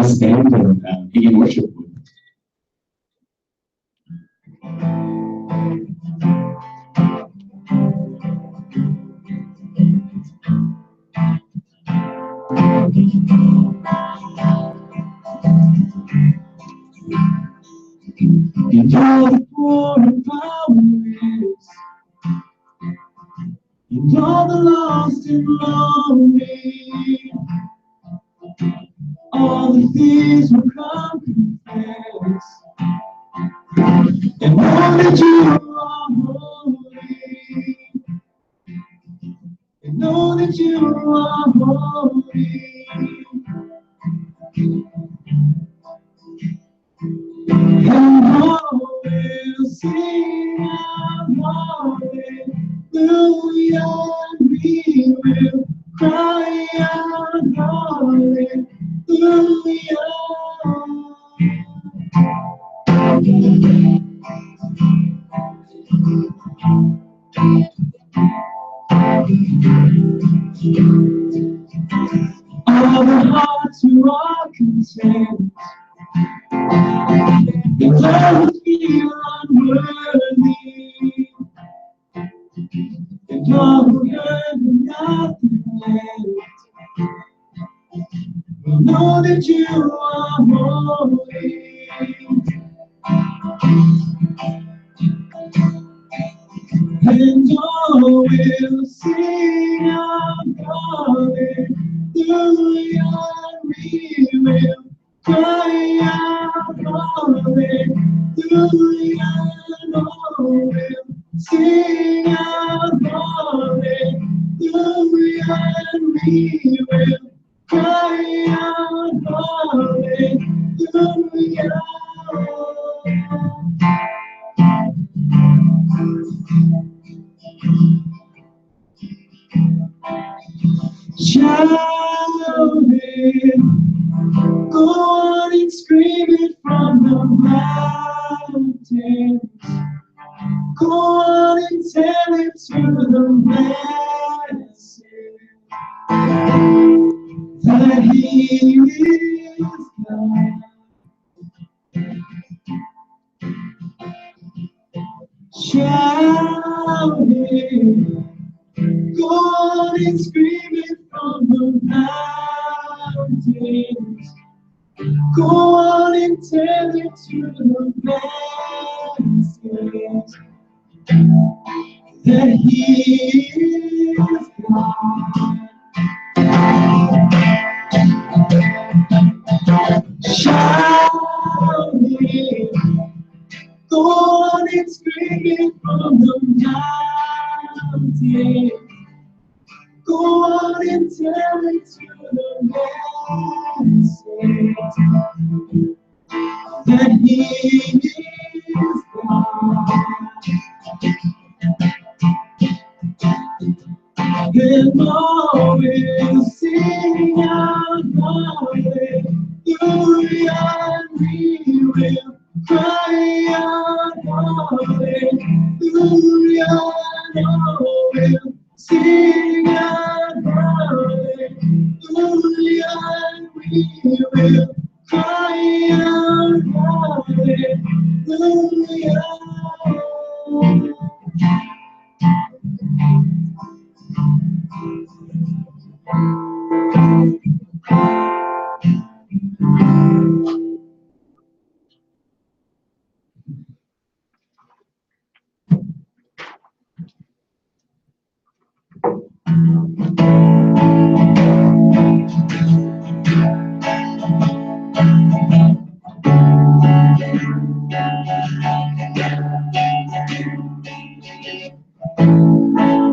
let's stand and begin worship. And all the foreign powers, and all the lost and lonely, all the thieves will come confess, and know that you are holy, and know that you are holy. And all will sing out hallelujah, and we will cry out hallelujah. All the hearts who are content, and all who feel unworthy, and all who heard nothing left, will know that you are holy. And all will sing out hallelujah, and we will cry out hallelujah, and all will sing out hallelujah, and we will cry out hallelujah. Shout it, go on and scream it from the mountains. Go on and tell it to the masses that He is God. Shout it, go on and scream it from the mountains. Go on and tell it to the masses that He is God. Shout it, go on and scream it from the mountains. Go on and tell it to the masses that He is God. And all will sing out hallelujah, and we will cry out hallelujah, and all will sing out hallelujah, and we will cry out hallelujah.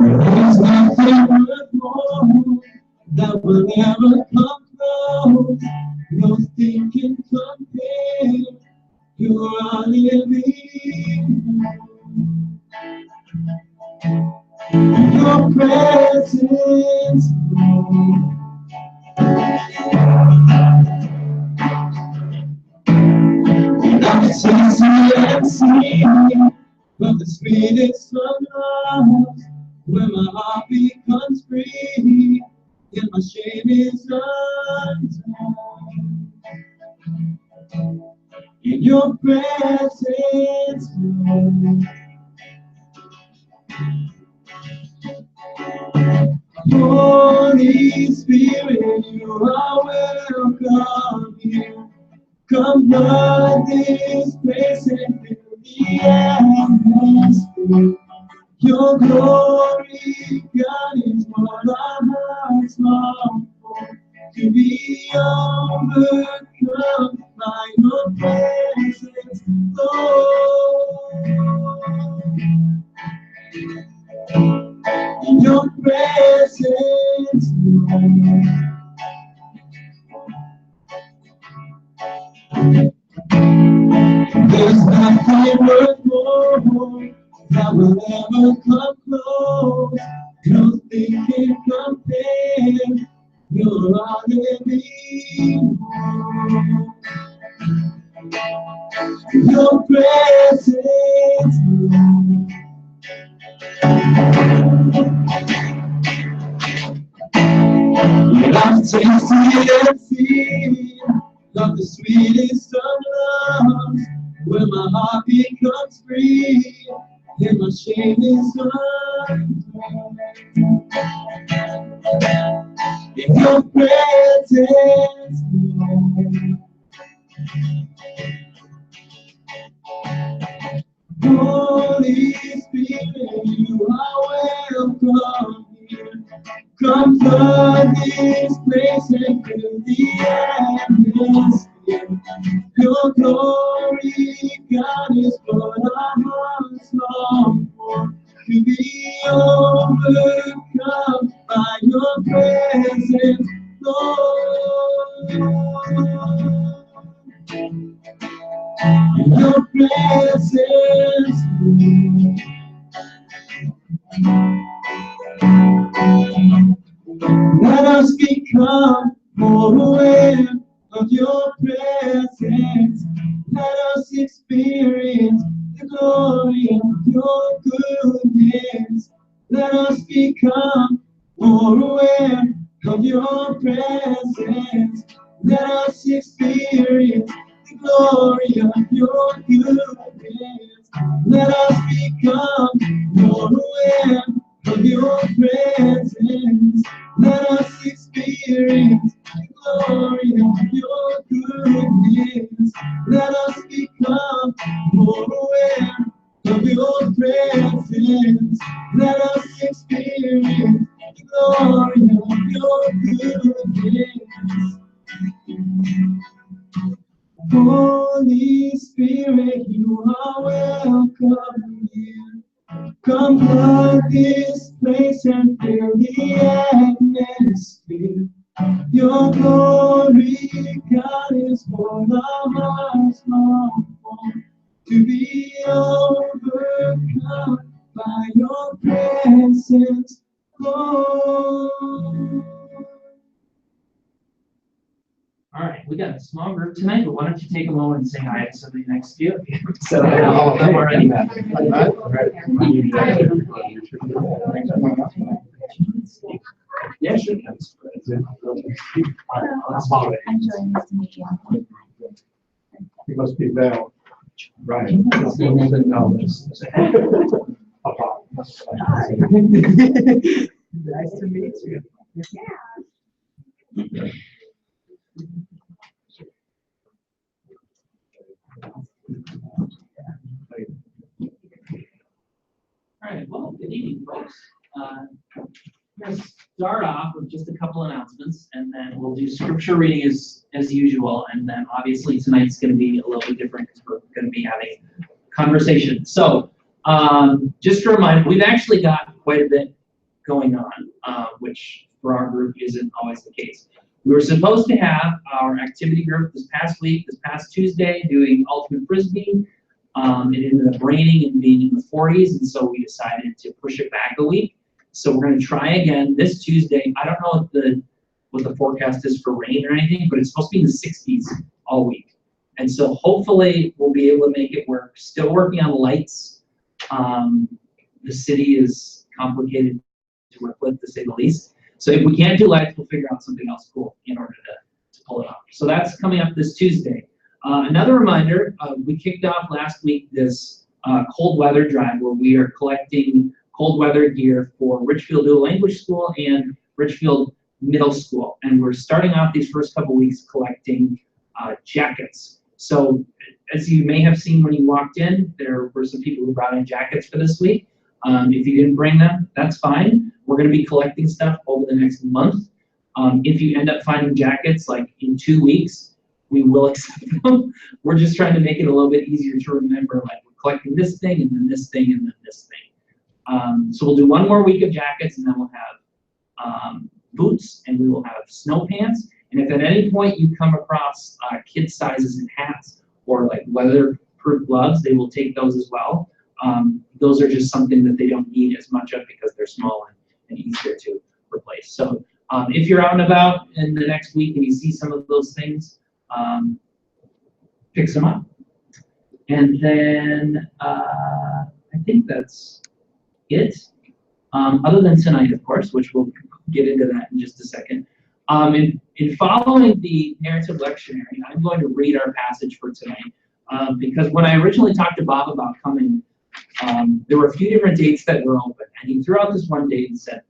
There's nothing worth more that will ever come close. Nothing can compare. You are living. Your presence, I've tasted and seen of the sweetest of loves, when my heart becomes free and my shame is undone. your presence, Lord. Holy Spirit, you are welcome here. Come flood this place and fill the atmosphere. Your glory, God, is what our hearts long for. To be overcome by your presence, Lord. In your presence, Lord. There's nothing worth more that will ever come close. Nothing can compare. You're our living hope. Your presence, Lord. I've tasted and seen of the sweetest of loves, where my heart becomes free and my shame is undone. In your presence, Lord. Holy Spirit, you are welcome here. Come flood this place and fill the atmosphere. Your glory, God, is what our hearts long for. To be overcome by your presence, Lord. In your presence, Lord. Let us become more aware of your presence. Let us experience the glory of your goodness. Let us become more aware of your presence. Let us experience the glory of your goodness. Let us become more aware of your presence. Let us experience the glory of your goodness. Let us become more aware of your presence. Let us experience the glory of your goodness. Holy Spirit, you are welcome here. Come flood this place and fill the atmosphere. Your glory, God, is what our hearts long for. To be overcome by your presence, Lord. All right, we got a small group tonight, but why don't you take a moment and say hi to somebody next to you? So I know all of them already. Yeah, sure. I'm joining this meeting. You must be Val. Right. Nice to meet you. All right, well, good evening, folks. We're going to start off with just a couple announcements, and then we'll do scripture reading as usual, and then obviously tonight's going to be a little bit different because we're going to be having conversation. So, just a reminder, we've actually got quite a bit going on, which for our group isn't always the case. We were supposed to have our activity group this past Tuesday, doing ultimate frisbee. It ended up raining and being in the 40s, and so we decided to push it back a week. So we're going to try again this Tuesday. I don't know what the forecast is for rain or anything, but it's supposed to be in the 60s all week. And so hopefully we'll be able to make it work. Still working on lights. The city is complicated to work with, to say the least. So if we can't do lights, we'll figure out something else cool in order to pull it off. So that's coming up this Tuesday. Another reminder, we kicked off last week this cold weather drive where we are collecting cold weather gear for Richfield Dual Language School and Richfield Middle School. And we're starting off these first couple weeks collecting jackets. So as you may have seen when you walked in, there were some people who brought in jackets for this week. If you didn't bring them, that's fine. We're going to be collecting stuff over the next month. If you end up finding jackets like in 2 weeks, we will accept them. We're just trying to make it a little bit easier to remember, like we're collecting this thing and then this thing and then this thing. So we'll do 1 more week of jackets, and then we'll have boots, and we will have snow pants. And if at any point you come across kids' sizes in hats or like weatherproof gloves, they will take those as well. Those are just something that they don't need as much of because they're small and easier to replace. So if you're out and about in the next week and you see some of those things, pick some up. And then I think that's it. Other than tonight, of course, which we'll get into that in just a second. In following the narrative lectionary, I'm going to read our passage for tonight because when I originally talked to Bob about coming, there were a few different dates that were open, and he threw out this one date and said,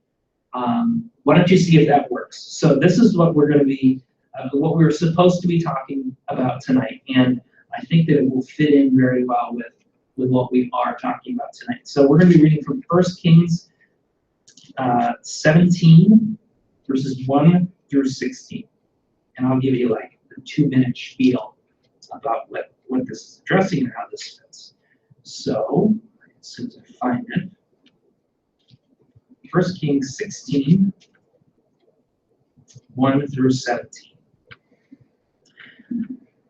why don't you see if that works? So this is what we're going to be, what we were supposed to be talking about tonight, and I think that it will fit in very well with what we are talking about tonight. So we're going to be reading from 1 Kings 17, verses 1 through 16, and I'll give you like a 2-minute spiel about what this is addressing and how this fits. So, as soon as I find it, 1 Kings 16, 1 through 17.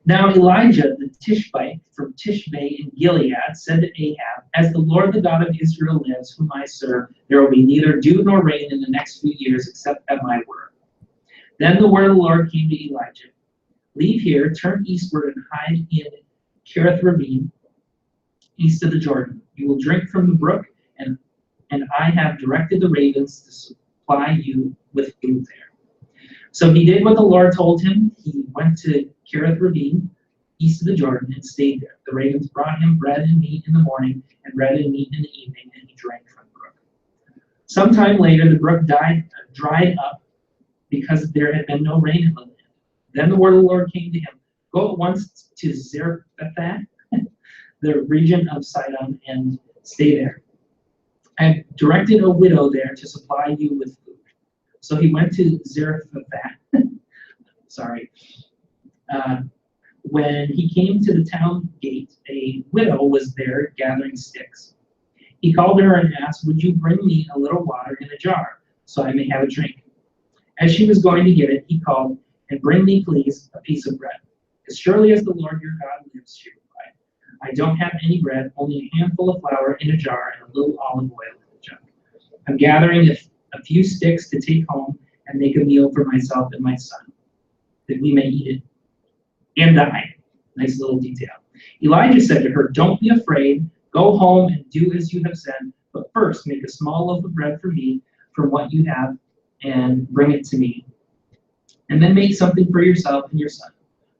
Now Elijah the Tishbite from Tishbe in Gilead said to Ahab, as the Lord the God of Israel lives, whom I serve, there will be neither dew nor rain in the next few years except at my word. Then the word of the Lord came to Elijah. Leave here, turn eastward, and hide in Kerith Ravine, east of the Jordan. You will drink from the brook, and I have directed the ravens to supply you with food there. So he did what the Lord told him. He went to Kerith Ravine, east of the Jordan, and stayed there. The ravens brought him bread and meat in the morning, and bread and meat in the evening, and he drank from the brook. Sometime later, the brook dried up because there had been no rain in the land. Then the word of the Lord came to him, go at once to Zarephath, the region of Sidon, and stay there. I have directed a widow there to supply you with food. So he went to Zarephath. Sorry. When he came to the town gate, a widow was there gathering sticks. He called her and asked, would you bring me a little water in a jar so I may have a drink? As she was going to get it, he called, and bring me, please, a piece of bread. As surely as the Lord your God lives, she replied, I don't have any bread, only a handful of flour in a jar and a little olive oil in a jug. I'm gathering a few sticks to take home and make a meal for myself and my son, that we may eat it and die. Nice little detail. Elijah said to her, don't be afraid. Go home and do as you have said, but first make a small loaf of bread for me from what you have and bring it to me. And then make something for yourself and your son.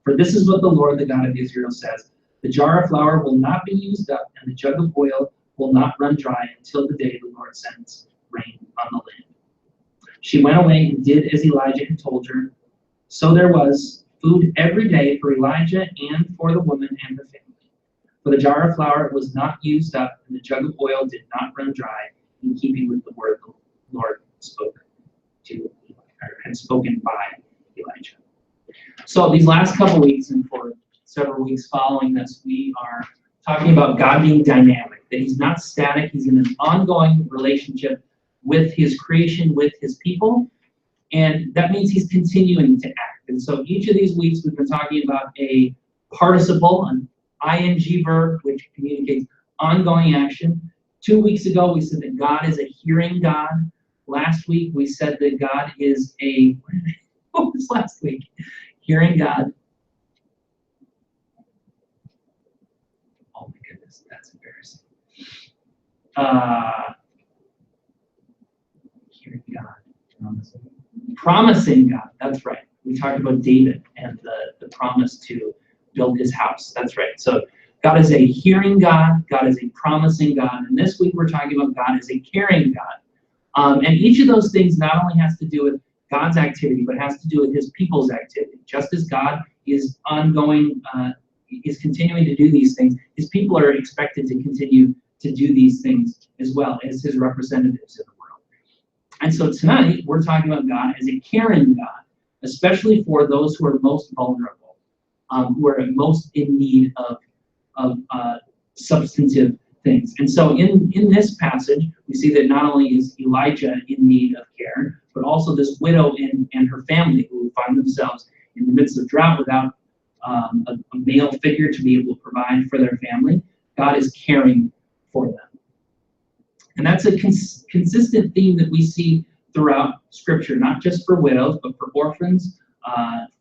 For this is what the Lord, the God of Israel, says. The jar of flour will not be used up, and the jug of oil will not run dry until the day the Lord sends rain on the land. She went away and did as Elijah had told her. So there was food every day for Elijah and for the woman and her family. For the jar of flour was not used up, and the jug of oil did not run dry, in keeping with the word the Lord spoke to, or had spoken by Elijah. So these last couple weeks and for several weeks following this, we are talking about God being dynamic, that he's not static, he's in an ongoing relationship with his creation, with his people, and that means he's continuing to act. And so each of these weeks we've been talking about a participle, an ing verb, which communicates ongoing action. 2 weeks ago we said that God is a hearing God. Last week we said that God is a, what was last week? Hearing God. Oh my goodness, that's embarrassing. Hearing God. Promising God, that's right. We talked about David and the promise to build his house. That's right. So God is a hearing God. God is a promising God. And this week we're talking about God as a caring God. And each of those things not only has to do with God's activity, but has to do with his people's activity. Just as God is ongoing, is continuing to do these things, his people are expected to continue to do these things as well as his representatives in the world. And so tonight, we're talking about God as a caring God, especially for those who are most vulnerable, who are most in need of substantive things. And so in this passage, we see that not only is Elijah in need of care, but also this widow and her family who find themselves in the midst of drought without a male figure to be able to provide for their family. God is caring for them. And that's a consistent theme that we see throughout Scripture, not just for widows, but for orphans,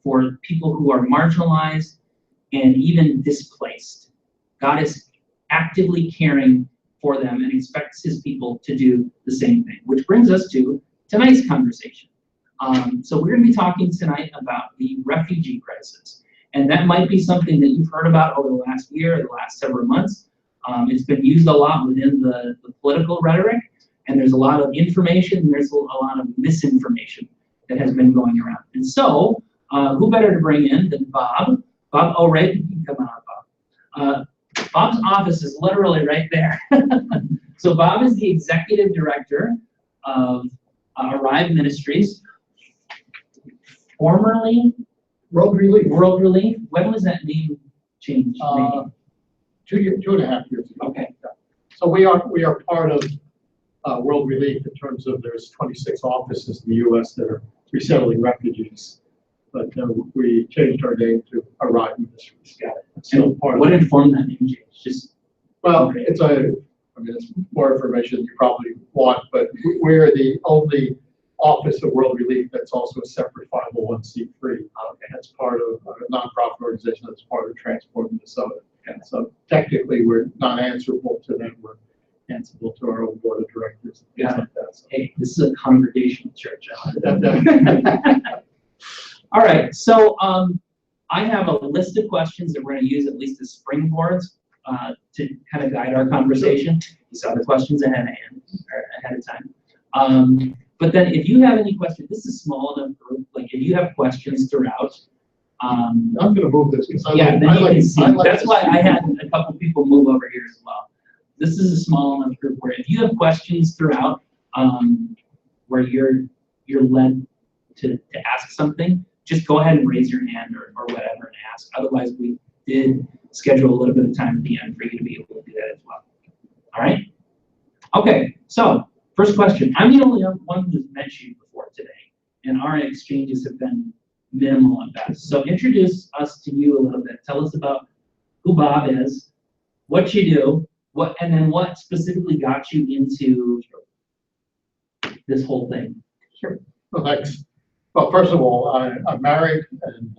for people who are marginalized and even displaced. God is actively caring for them and expects his people to do the same thing, which brings us to tonight's conversation. So we're going to be talking tonight about the refugee crisis. And that might be something that you've heard about over the last year or the last several months. It's been used a lot within the political rhetoric, and there's a lot of information, and there's a lot of misinformation that has been going around. And so, who better to bring in than Bob? Bob O'Reilly, you can come on, Bob. Bob's office is literally right there. So Bob is the executive director of Arrive Ministries, formerly World Relief. World Relief. When was that name changed? 2.5 years ago. Okay. So we are part of World Relief in terms of there's 26 offices in the U.S. that are resettling refugees. But we changed our name to Arrive Ministries. Got it. So And what informed that name change? Just well, it's more information than you probably want, but we're the only office of World Relief that's also a separate 501c3. Okay. That's part of a nonprofit organization that's part of Transport Minnesota. And so technically we're not answerable to them, we're answerable to our own board of directors. And things like that. So. hey, this is a congregational church. All right, so I have a list of questions that we're going to use at least as springboards to kind of guide our conversation. These are the questions ahead of time. But then if you have any questions, this is small enough group, like if you have questions throughout. I'm going to move this. Then you can see. That's why I had a couple people move over here as well. This is a small enough group where if you have questions throughout where you're led to ask something, just go ahead and raise your hand or whatever and ask. Otherwise, we did schedule a little bit of time at the end for you to be able to do that as well. All right? Okay, so first question. I'm the only one who's met you before today, and our exchanges have been minimal at best. So introduce us to you a little bit. Tell us about who Bob is, what you do, and then what specifically got you into this whole thing. Sure. Well, thanks. Well, first of all, I'm married and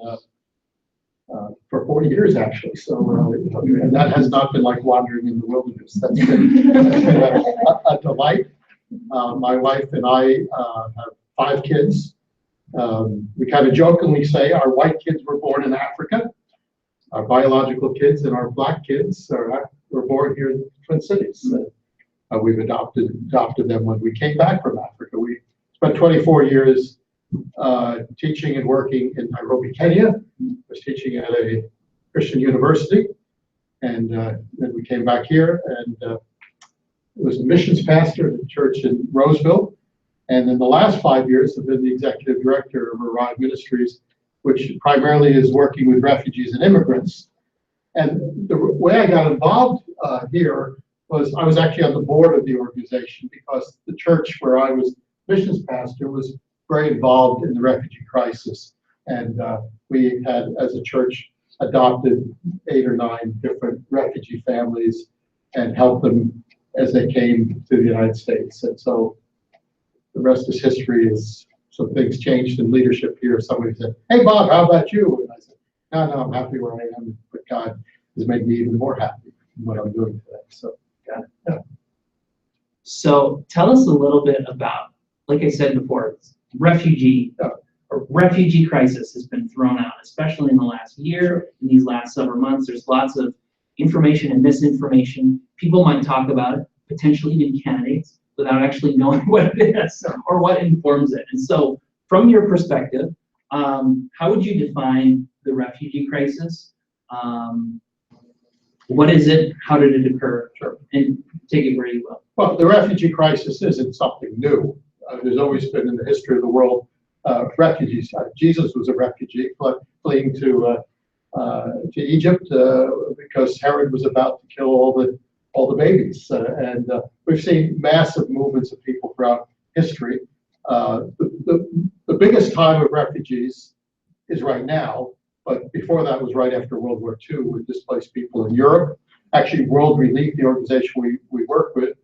for 40 years actually. So and that has not been like wandering in the wilderness. That's been a delight. My wife and I have 5 kids. We kind of jokingly say our white kids were born in Africa. Our biological kids and our black kids were born here in the Twin Cities. We've adopted them when we came back from Africa. We spent 24 years teaching and working in Nairobi, Kenya. I was teaching at a Christian university, and then we came back here and was a missions pastor at a church in Roseville. And in the last 5 years, I've been the executive director of Arrive Ministries, which primarily is working with refugees and immigrants. And the way I got involved here was I was actually on the board of the organization because the church where I was missions pastor was very involved in the refugee crisis. And we had, as a church, adopted 8 or 9 different refugee families and helped them as they came to the United States. And so the rest is history. Is some things changed in leadership here. Somebody said, "Hey, Bob, how about you?" And I said, No, I'm happy where I am, but God has made me even more happy in what I'm doing today. So, got it. Yeah. So tell us a little bit about, like I said before, refugee refugee crisis has been thrown out, especially in the last year, in these last several months. There's lots of information and misinformation. People might talk about it, potentially even candidates, without actually knowing what it is or what informs it. And so, from your perspective, how would you define the refugee crisis? What is it? How did it occur? Sure. And take it where you will. Well, the refugee crisis isn't something new. There's always been in the history of the world refugees. Jesus was a refugee fleeing to Egypt because Herod was about to kill all the babies. And we've seen massive movements of people throughout history. The biggest time of refugees is right now, but before that was right after World War II with displaced people in Europe. Actually, World Relief, the organization we work with,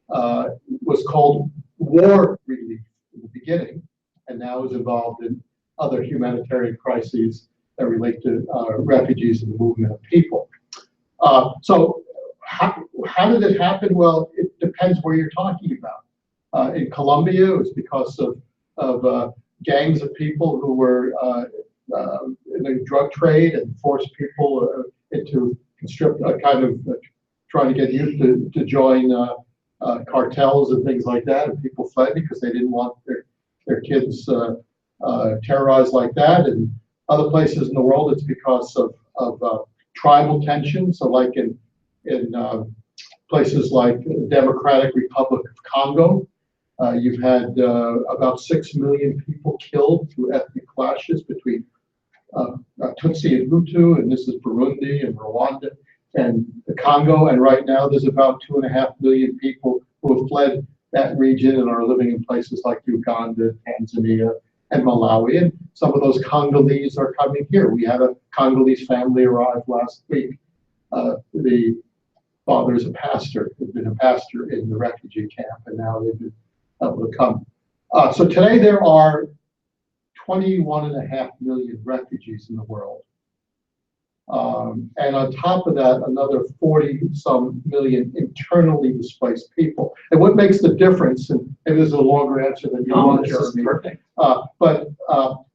was called War Relief in the beginning, and now is involved in other humanitarian crises that relate to refugees and the movement of people. So how did it happen? Well, it depends where you're talking about. In Colombia, it was because of gangs of people who were in the drug trade and forced people into trying to get youth to join cartels and things like that, and people fled because they didn't want their kids terrorized like that. And other places in the world, it's because of tribal tension. So like in places like the Democratic Republic of Congo, you've had about 6 million people killed through ethnic clashes between Tutsi and Hutu, and this is Burundi and Rwanda and the Congo. And right now there's about 2.5 million people who have fled that region and are living in places like Uganda, Tanzania, and Malawi. And some of those Congolese are coming here. We had a Congolese family arrive last week. The father is a pastor, had been a pastor in the refugee camp, and now they've been able to come. So today there are 21.5 million refugees in the world. And on top of that, another 40-some million internally displaced people. And what makes the difference, and maybe this is a longer answer than you want, Jeremy, perfect. but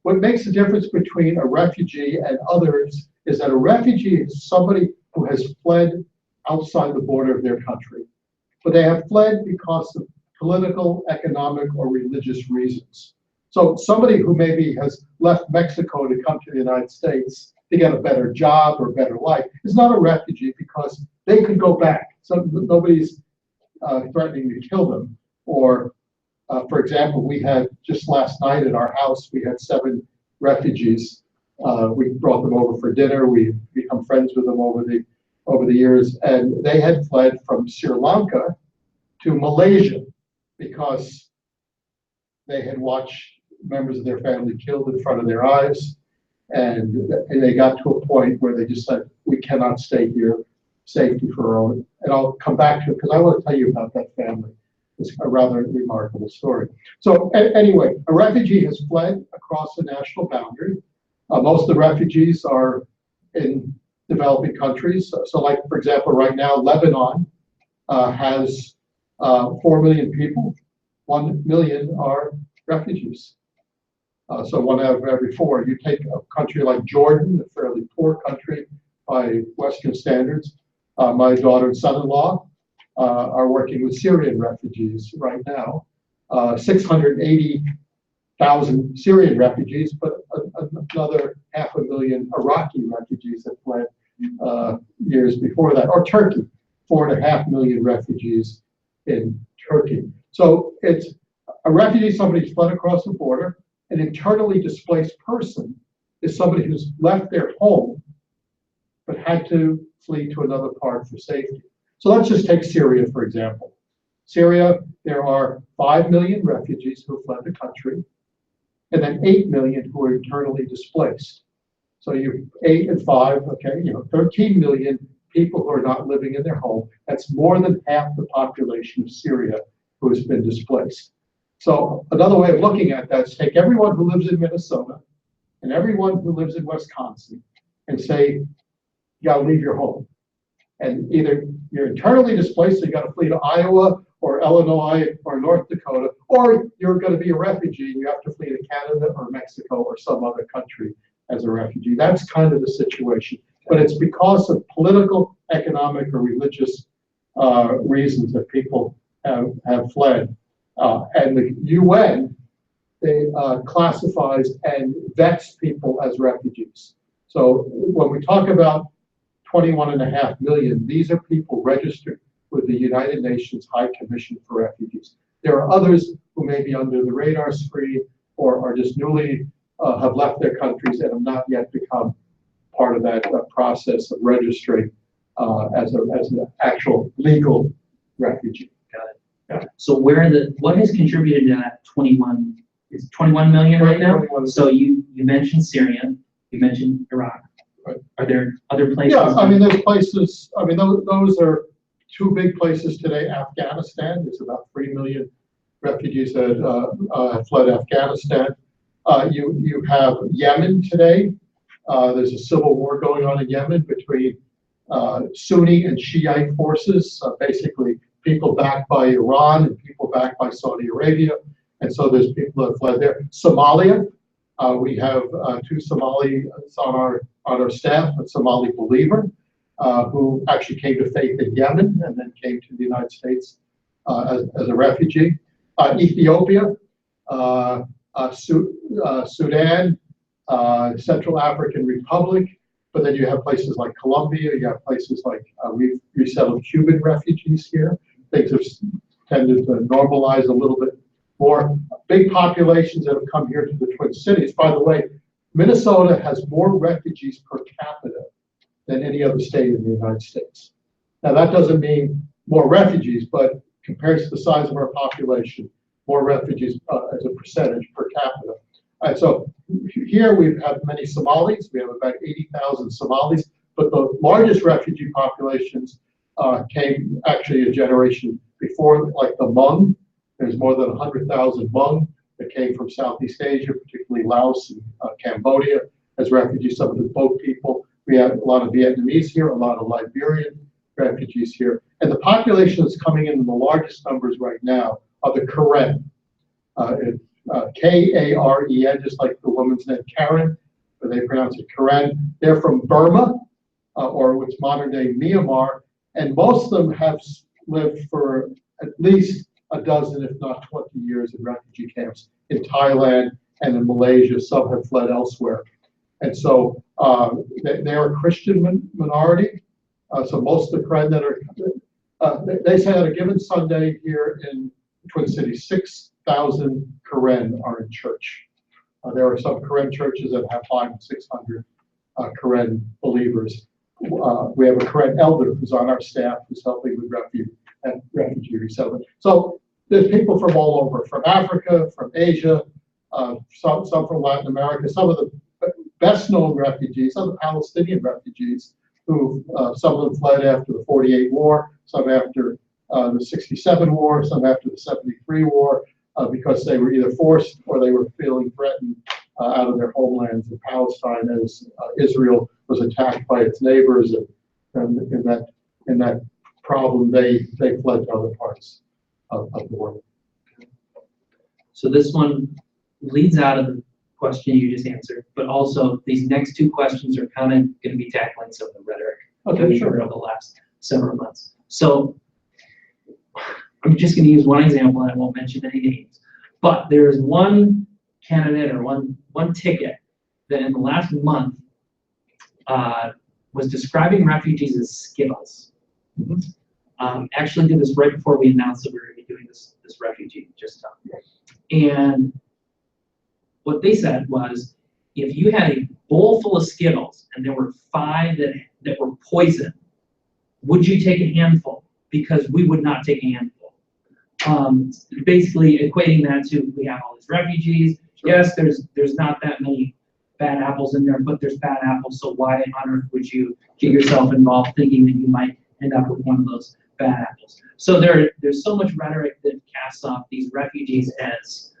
what makes the difference between a refugee and others is that a refugee is somebody who has fled outside the border of their country. But they have fled because of political, economic, or religious reasons. So somebody who maybe has left Mexico to come to the United States to get a better job or a better life is not a refugee because they could go back. So nobody's threatening to kill them. Or, for example, we had just last night at our house, we had 7 refugees. We brought them over for dinner. We've become friends with them over the years, and they had fled from Sri Lanka to Malaysia because they had watched members of their family killed in front of their eyes, and they got to a point where they just said, we cannot stay here, safety for our own. And I'll come back to it because I want to tell you about that family. It's a rather remarkable story. So anyway, a refugee has fled across the national boundary. Most of the refugees are in developing countries. So like, for example, right now, Lebanon has 4 million people. 1 million are refugees. So 1 out of every 4. You take a country like Jordan, a fairly poor country by Western standards. My daughter and son-in-law are working with Syrian refugees right now. 680,000 Syrian refugees, but another 500,000 Iraqi refugees that fled years before that. Or Turkey, 4.5 million refugees in Turkey. So it's a refugee, somebody who's fled across the border. An internally displaced person is somebody who's left their home but had to flee to another part for safety. So let's just take Syria, for example. Syria, there are 5 million refugees who fled the country, and then 8 million who are internally displaced. So you 8 and 5, okay, 13 million people who are not living in their home. That's more than half the population of Syria who has been displaced. So another way of looking at that is take everyone who lives in Minnesota and everyone who lives in Wisconsin and say, you gotta leave your home. And either you're internally displaced, so you gotta flee to Iowa, or Illinois or North Dakota, or you're going to be a refugee and you have to flee to Canada or Mexico or some other country as a refugee. That's kind of the situation. But it's because of political, economic, or religious reasons that people have fled. And the UN, they classifies and vets people as refugees. So when we talk about 21.5 million, these are people registered with the United Nations High Commission for Refugees. There are others who may be under the radar screen or are just newly have left their countries and have not yet become part of that process of registering as an actual legal refugee. Got it. Yeah. So what has contributed to that 21? Is 21 million right now? 21. So you mentioned Syria, you mentioned Iraq. Right. Are there other places? Yeah, I mean, there's places, I mean, those are two big places today. Afghanistan, there's about 3 million refugees that have fled Afghanistan. You have Yemen today. There's a civil war going on in Yemen between Sunni and Shiite forces, basically people backed by Iran and people backed by Saudi Arabia. And so there's people that fled there. Somalia, we have two Somalis on our staff, a Somali believer, who actually came to faith in Yemen and then came to the United States as a refugee. Ethiopia, Sudan, Central African Republic, but then you have places like Colombia, you have places like we've resettled Cuban refugees here. Things have tended to normalize a little bit more. Big populations that have come here to the Twin Cities. By the way, Minnesota has more refugees per capita than any other state in the United States. Now that doesn't mean more refugees, but compared to the size of our population, more refugees as a percentage per capita. And so here we have many Somalis. We have about 80,000 Somalis, but the largest refugee populations came actually a generation before, like the Hmong. There's more than 100,000 Hmong that came from Southeast Asia, particularly Laos and Cambodia, as refugees. Some of the boat people. We have a lot of Vietnamese here, a lot of Liberian refugees here. And the population that's coming in the largest numbers right now are the Karen. K-A-R-E-N, just like the woman's name Karen, but they pronounce it Karen. They're from Burma, or what's modern day Myanmar, and most of them have lived for at least a dozen, if not 20 years in refugee camps in Thailand and in Malaysia. Some have fled elsewhere. And so they're a Christian minority. So most of the Karen that are, they say on a given Sunday here in Twin Cities, 6,000 Karen are in church. There are some Karen churches that have 500 and 600 Karen believers. We have a Karen elder who's on our staff who's helping with refugee resettlement. So there's people from all over, from Africa, from Asia, some from Latin America. Some of the best known refugees are the Palestinian refugees who some of them fled after the 48 war, some after the 67 war, some after the 73 war, because they were either forced or they were feeling threatened out of their homelands in Palestine as Israel was attacked by its neighbors, and in that problem they fled to other parts of the world. So this one leads out of the question you just answered, but also these next two questions are kind of going to be tackling some of the rhetoric that we've heard over the last several months. So I'm just going to use one example, and I won't mention any names, but there is one candidate or one ticket that in the last month was describing refugees as Skittles. Actually did this right before we announced that we were going to be doing this refugee just and what they said was, if you had a bowl full of Skittles and there were 5 that were poison, would you take a handful? Because we would not take a handful. Basically equating that to, we have all these refugees. Yes, there's not that many bad apples in there, but there's bad apples. So why on earth would you get yourself involved thinking that you might end up with one of those bad apples? So there's so much rhetoric that casts off these refugees as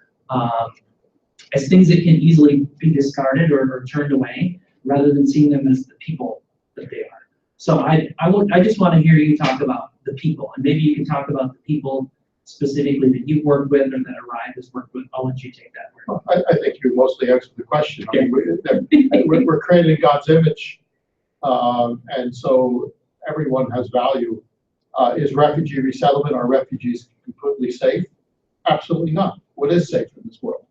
things that can easily be discarded or turned away, rather than seeing them as the people that they are. So I just want to hear you talk about the people, and maybe you can talk about the people specifically that you've worked with or that Arrive has worked with? I'll let you take that word. I think you mostly answered the question. I mean, we're created in God's image, and so everyone has value. Is refugee resettlement, are refugees completely safe? Absolutely not. What is safe in this world?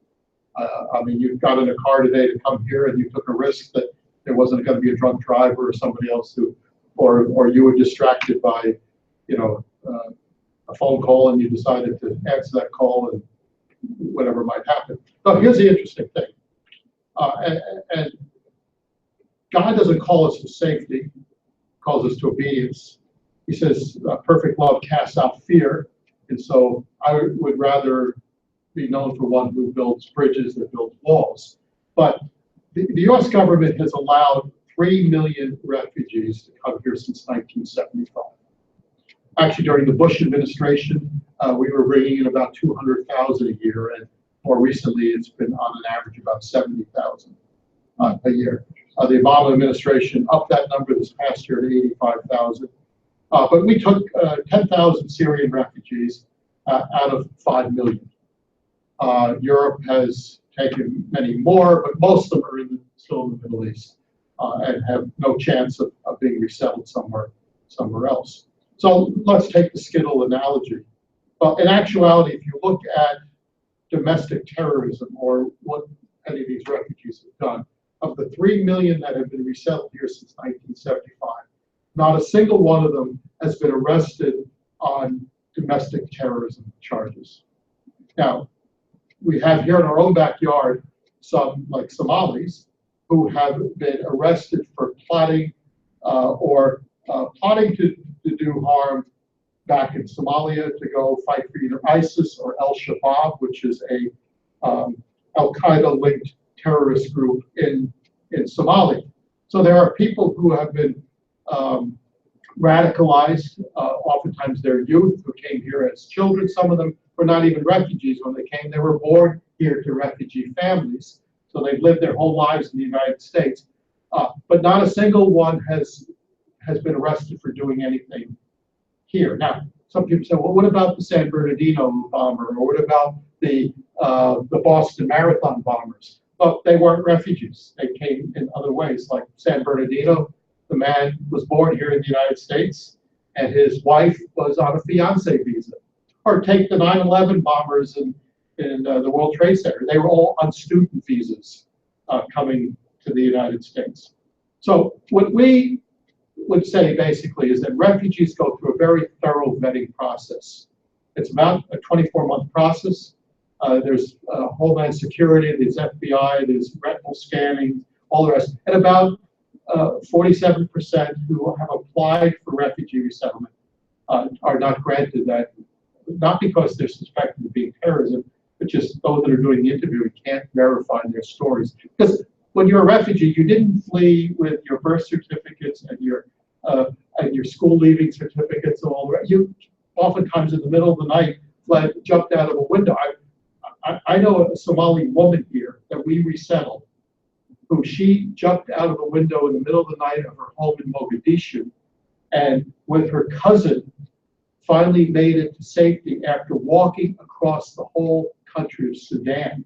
I mean, you got in a car today to come here and you took a risk that there wasn't going to be a drunk driver or somebody else who, or you were distracted by, a phone call and you decided to answer that call and whatever might happen. But here's the interesting thing. And God doesn't call us to safety, he calls us to obedience. He says, perfect love casts out fear. And so I would rather be known for one who builds bridges than builds walls. But the US government has allowed 3 million refugees to come here since 1975. Actually, during the Bush administration, we were bringing in about 200,000 a year, and more recently, it's been on an average about 70,000 a year. The Obama administration upped that number this past year to 85,000. But we took 10,000 Syrian refugees out of 5 million. Europe has taken many more, but most of them are still in the Middle East and have no chance of being resettled somewhere else. So let's take the Skittle analogy. Well, in actuality, if you look at domestic terrorism or what any of these refugees have done, of the 3 million that have been resettled here since 1975, not a single one of them has been arrested on domestic terrorism charges. Now, we have here in our own backyard some, like Somalis, who have been arrested for plotting plotting to do harm back in Somalia, to go fight for either ISIS or Al-Shabaab, which is a Al-Qaeda-linked terrorist group in Somalia. So there are people who have been radicalized. Oftentimes they're youth who came here as children. Some of them were not even refugees when they came. They were born here to refugee families. So they've lived their whole lives in the United States. But not a single one has been arrested for doing anything here. Now, some people say, well, what about the San Bernardino bomber? Or what about the Boston Marathon bombers? Well, they weren't refugees. They came in other ways. Like San Bernardino, the man was born here in the United States, and his wife was on a fiancé visa. Or take the 9/11 bombers in the World Trade Center. They were all on student visas coming to the United States. So what we would say basically is that refugees go through a very thorough vetting process. It's about a 24-month process. There's Homeland Security, there's FBI, there's retinal scanning, all the rest. And about 47% who have applied for refugee resettlement are not granted that, not because they're suspected of being terrorism, but just those that are doing the interviewing can't verify their stories. Because when you're a refugee, you didn't flee with your birth certificates and your school leaving certificates and all the rest. You oftentimes in the middle of the night jumped out of a window. I know a Somali woman here that we resettled, who she jumped out of a window in the middle of the night of her home in Mogadishu, and with her cousin finally made it to safety after walking across the whole country of Sudan,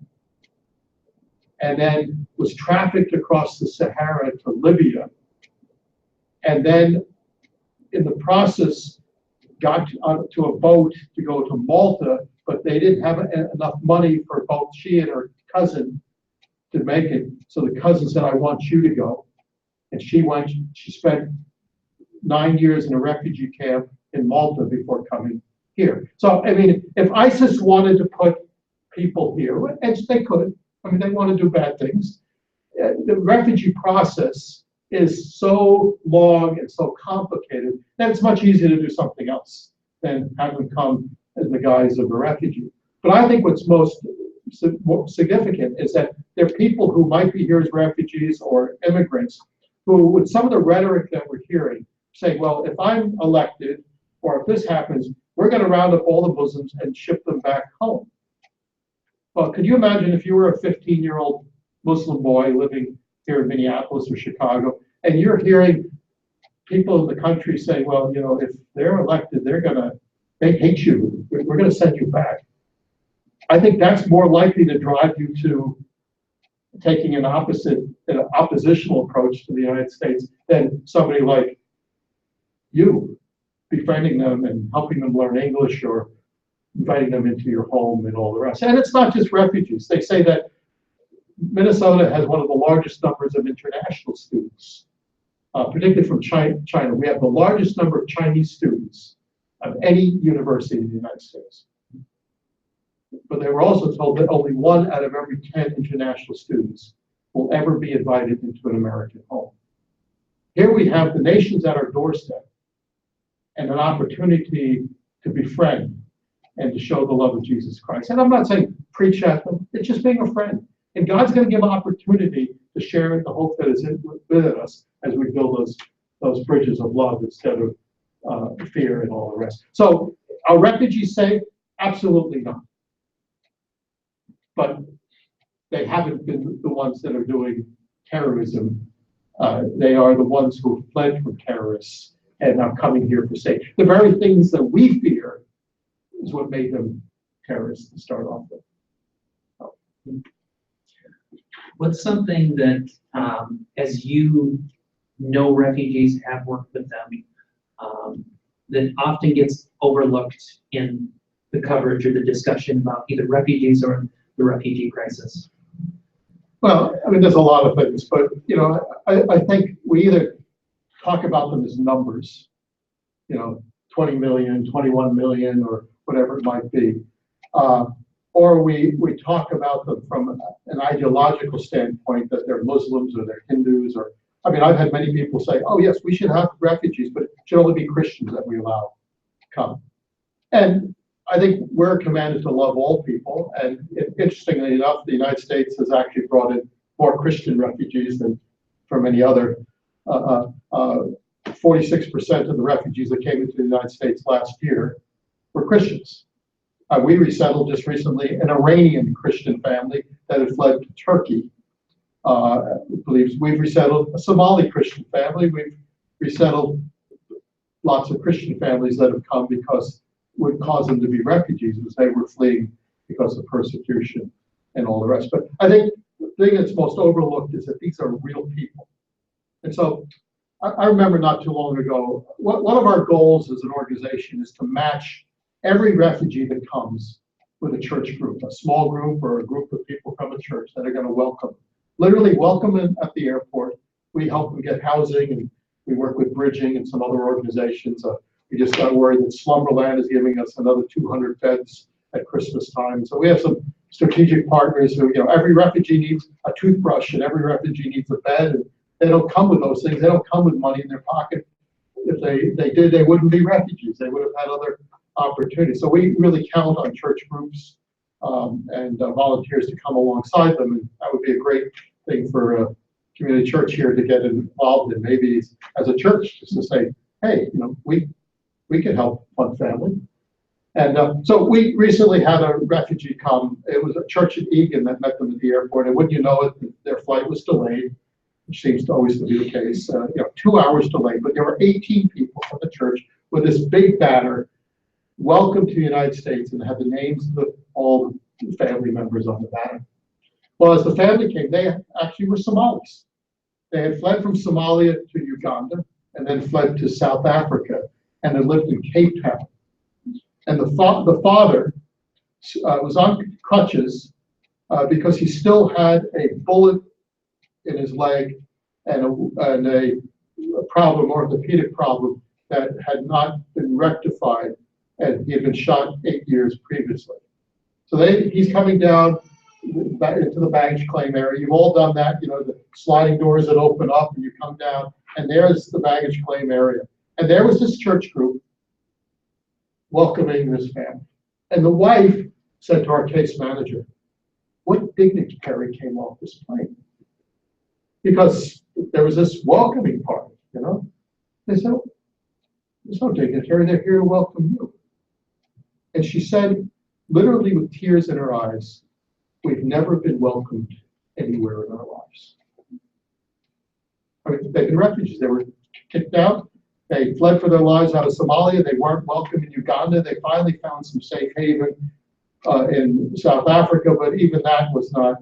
and then was trafficked across the Sahara to Libya, and then in the process got onto a boat to go to Malta, but they didn't have enough money for both she and her cousin to make it. So the cousin said, I want you to go. And she went. She spent 9 years in a refugee camp in Malta before coming here. So, I mean, if ISIS wanted to put people here, and they could, I mean, they want to do bad things. The refugee process is so long and so complicated that it's much easier to do something else than have them come in the guise of a refugee. But I think what's most significant is that there are people who might be here as refugees or immigrants who, with some of the rhetoric that we're hearing, say, well, if I'm elected or if this happens, we're going to round up all the Muslims and ship them back home. Well, could you imagine if you were a 15-year-old Muslim boy living here in Minneapolis or Chicago, and you're hearing people in the country say, well, you know, if they're elected, they're going they hate you, we're going to send you back. I think that's more likely to drive you to taking an oppositional approach to the United States than somebody like you, befriending them and helping them learn English or inviting them into your home and all the rest. And it's not just refugees. They say that Minnesota has one of the largest numbers of international students, particularly from China. We have the largest number of Chinese students of any university in the United States. But they were also told that only 1 out of every 10 international students will ever be invited into an American home. Here we have the nations at our doorstep and an opportunity to befriend and to show the love of Jesus Christ. And I'm not saying preach at them, it's just being a friend. And God's going to give opportunity to share the hope that is within us as we build those bridges of love instead of fear and all the rest. So are refugees safe? Absolutely not. But they haven't been the ones that are doing terrorism. They are the ones who have fled from terrorists and are coming here for safety. The very things that we fear is what made them terrorists to start off with. What's something that, as you know refugees, have worked with them, that often gets overlooked in the coverage or the discussion about either refugees or the refugee crisis? Well, I mean, there's a lot of things, but I think we either talk about them as numbers, 20 million, 21 million, or whatever it might be, or we talk about them from an ideological standpoint, that they're Muslims or they're Hindus, or I mean, I've had many people say, "Oh yes, we should have refugees, but it should only be Christians that we allow come." And I think we're commanded to love all people, and interestingly enough, the United States has actually brought in more Christian refugees than from any other. 46% of the refugees that came into the United States last year were Christians. We resettled just recently an Iranian Christian family that had fled to Turkey. We've resettled a Somali Christian family. We've resettled lots of Christian families that have come because would cause them to be refugees as they were fleeing because of persecution and all the rest. But I think the thing that's most overlooked is that these are real people. And so I remember not too long ago, one of our goals as an organization is to match every refugee that comes with a church group, a small group or a group of people from a church that are going to welcome them. Literally welcome them at the airport. We help them get housing, and we work with Bridging and some other organizations. We just got word that Slumberland is giving us another 200 beds at Christmas time. So we have some strategic partners who, every refugee needs a toothbrush and every refugee needs a bed. And they don't come with those things. They don't come with money in their pocket. If they did, they wouldn't be refugees. They would have had other opportunities. So we really count on church groups and volunteers to come alongside them. And that would be a great thing for a community church here to get involved in. Maybe as a church, just to say, hey, we can help one family. And so we recently had a refugee come. It was a church in Egan that met them at the airport. And wouldn't you know it, their flight was delayed, which seems to always be the case. 2 hours delayed, but there were 18 people from the church with this big banner, "Welcome to the United States," and had the names of all the family members on the banner. Well, as the family came, they actually were Somalis. They had fled from Somalia to Uganda and then fled to South Africa and then lived in Cape Town. And the father was on crutches because he still had a bullet in his leg and a problem, orthopedic problem, that had not been rectified, and he had been shot 8 years previously. So he's coming down back into the baggage claim area. You've all done that, the sliding doors that open up and you come down, and there's the baggage claim area. And there was this church group welcoming this family. And the wife said to our case manager, "What dignitary came off this plane?" Because there was this welcoming part, They said, "There's no dignitary, they're here to welcome you." And she said, literally with tears in her eyes, "We've never been welcomed anywhere in our lives." I mean, they've been refugees. They were kicked out. They fled for their lives out of Somalia. They weren't welcome in Uganda. They finally found some safe haven in South Africa, but even that was not,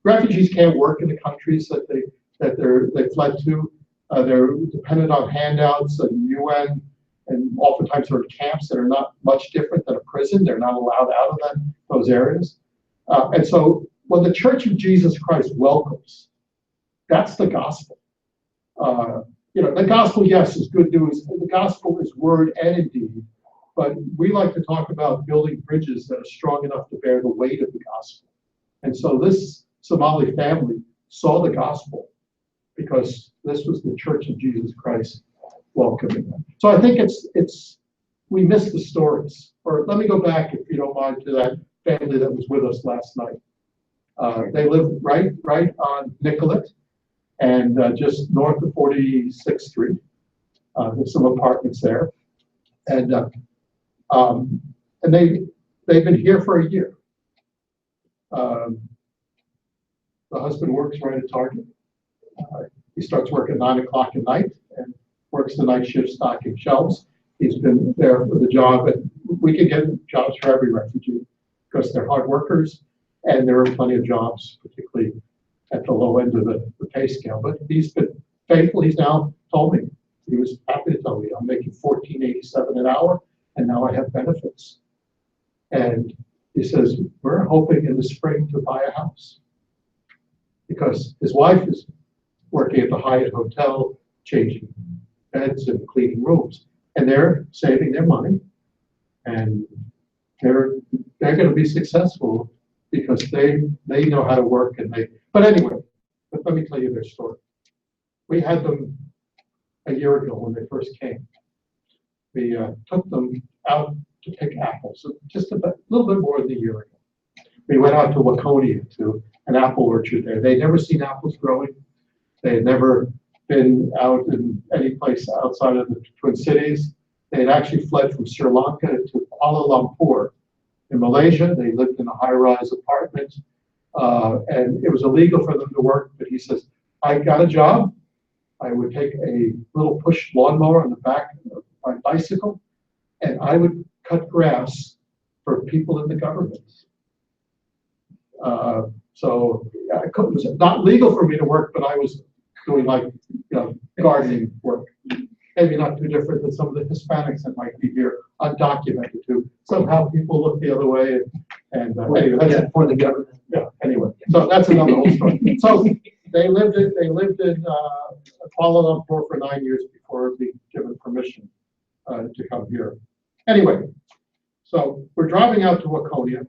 refugees can't work in the countries that they fled to. They're dependent on handouts and UN, and oftentimes they're in camps that are not much different than a prison. They're not allowed out of those areas. And so when the Church of Jesus Christ welcomes, that's the gospel. The gospel, yes, is good news. The gospel is word and in deed, but we like to talk about building bridges that are strong enough to bear the weight of the gospel. And so this Somali family saw the gospel because this was the Church of Jesus Christ welcoming them. So I think we miss the stories. Or let me go back, if you don't mind, to that family that was with us last night. They live right on Nicollet, and just north of 46th Street. There's some apartments there, and they've been here for a year. The husband works right at Target. He starts work at 9 o'clock at night and works the night shift stocking shelves. He's been there for the job, and we can get jobs for every refugee because they're hard workers, and there are plenty of jobs, particularly at the low end of the pay scale. But he's been faithful. He's now told me, he was happy to tell me, I'm making $14.87 an hour, and now I have benefits. And he says, we're hoping in the spring to buy a house because his wife is working at the Hyatt Hotel, changing beds and cleaning rooms, and they're saving their money, and they're going to be successful because they know how to work, but anyway, let me tell you their story. We had them a year ago when they first came. We took them out to pick apples, just a little bit more than a year ago. We went out to Waconia to an apple orchard there. They'd never seen apples growing. They had never been out in any place outside of the Twin Cities. They had actually fled from Sri Lanka to Kuala Lumpur. In Malaysia, they lived in a high-rise apartment, and it was illegal for them to work, but he says, I got a job. I would take a little push lawnmower on the back of my bicycle, and I would cut grass for people in the government. So it was not legal for me to work, but I was doing gardening work. Maybe not too different than some of the Hispanics that might be here, undocumented too. Somehow people look the other way, and anyway, that's for the government. Yeah. Anyway, so that's another whole story. So they lived in Kuala Lumpur for 9 years before being given permission to come here. Anyway, so we're driving out to Waconia,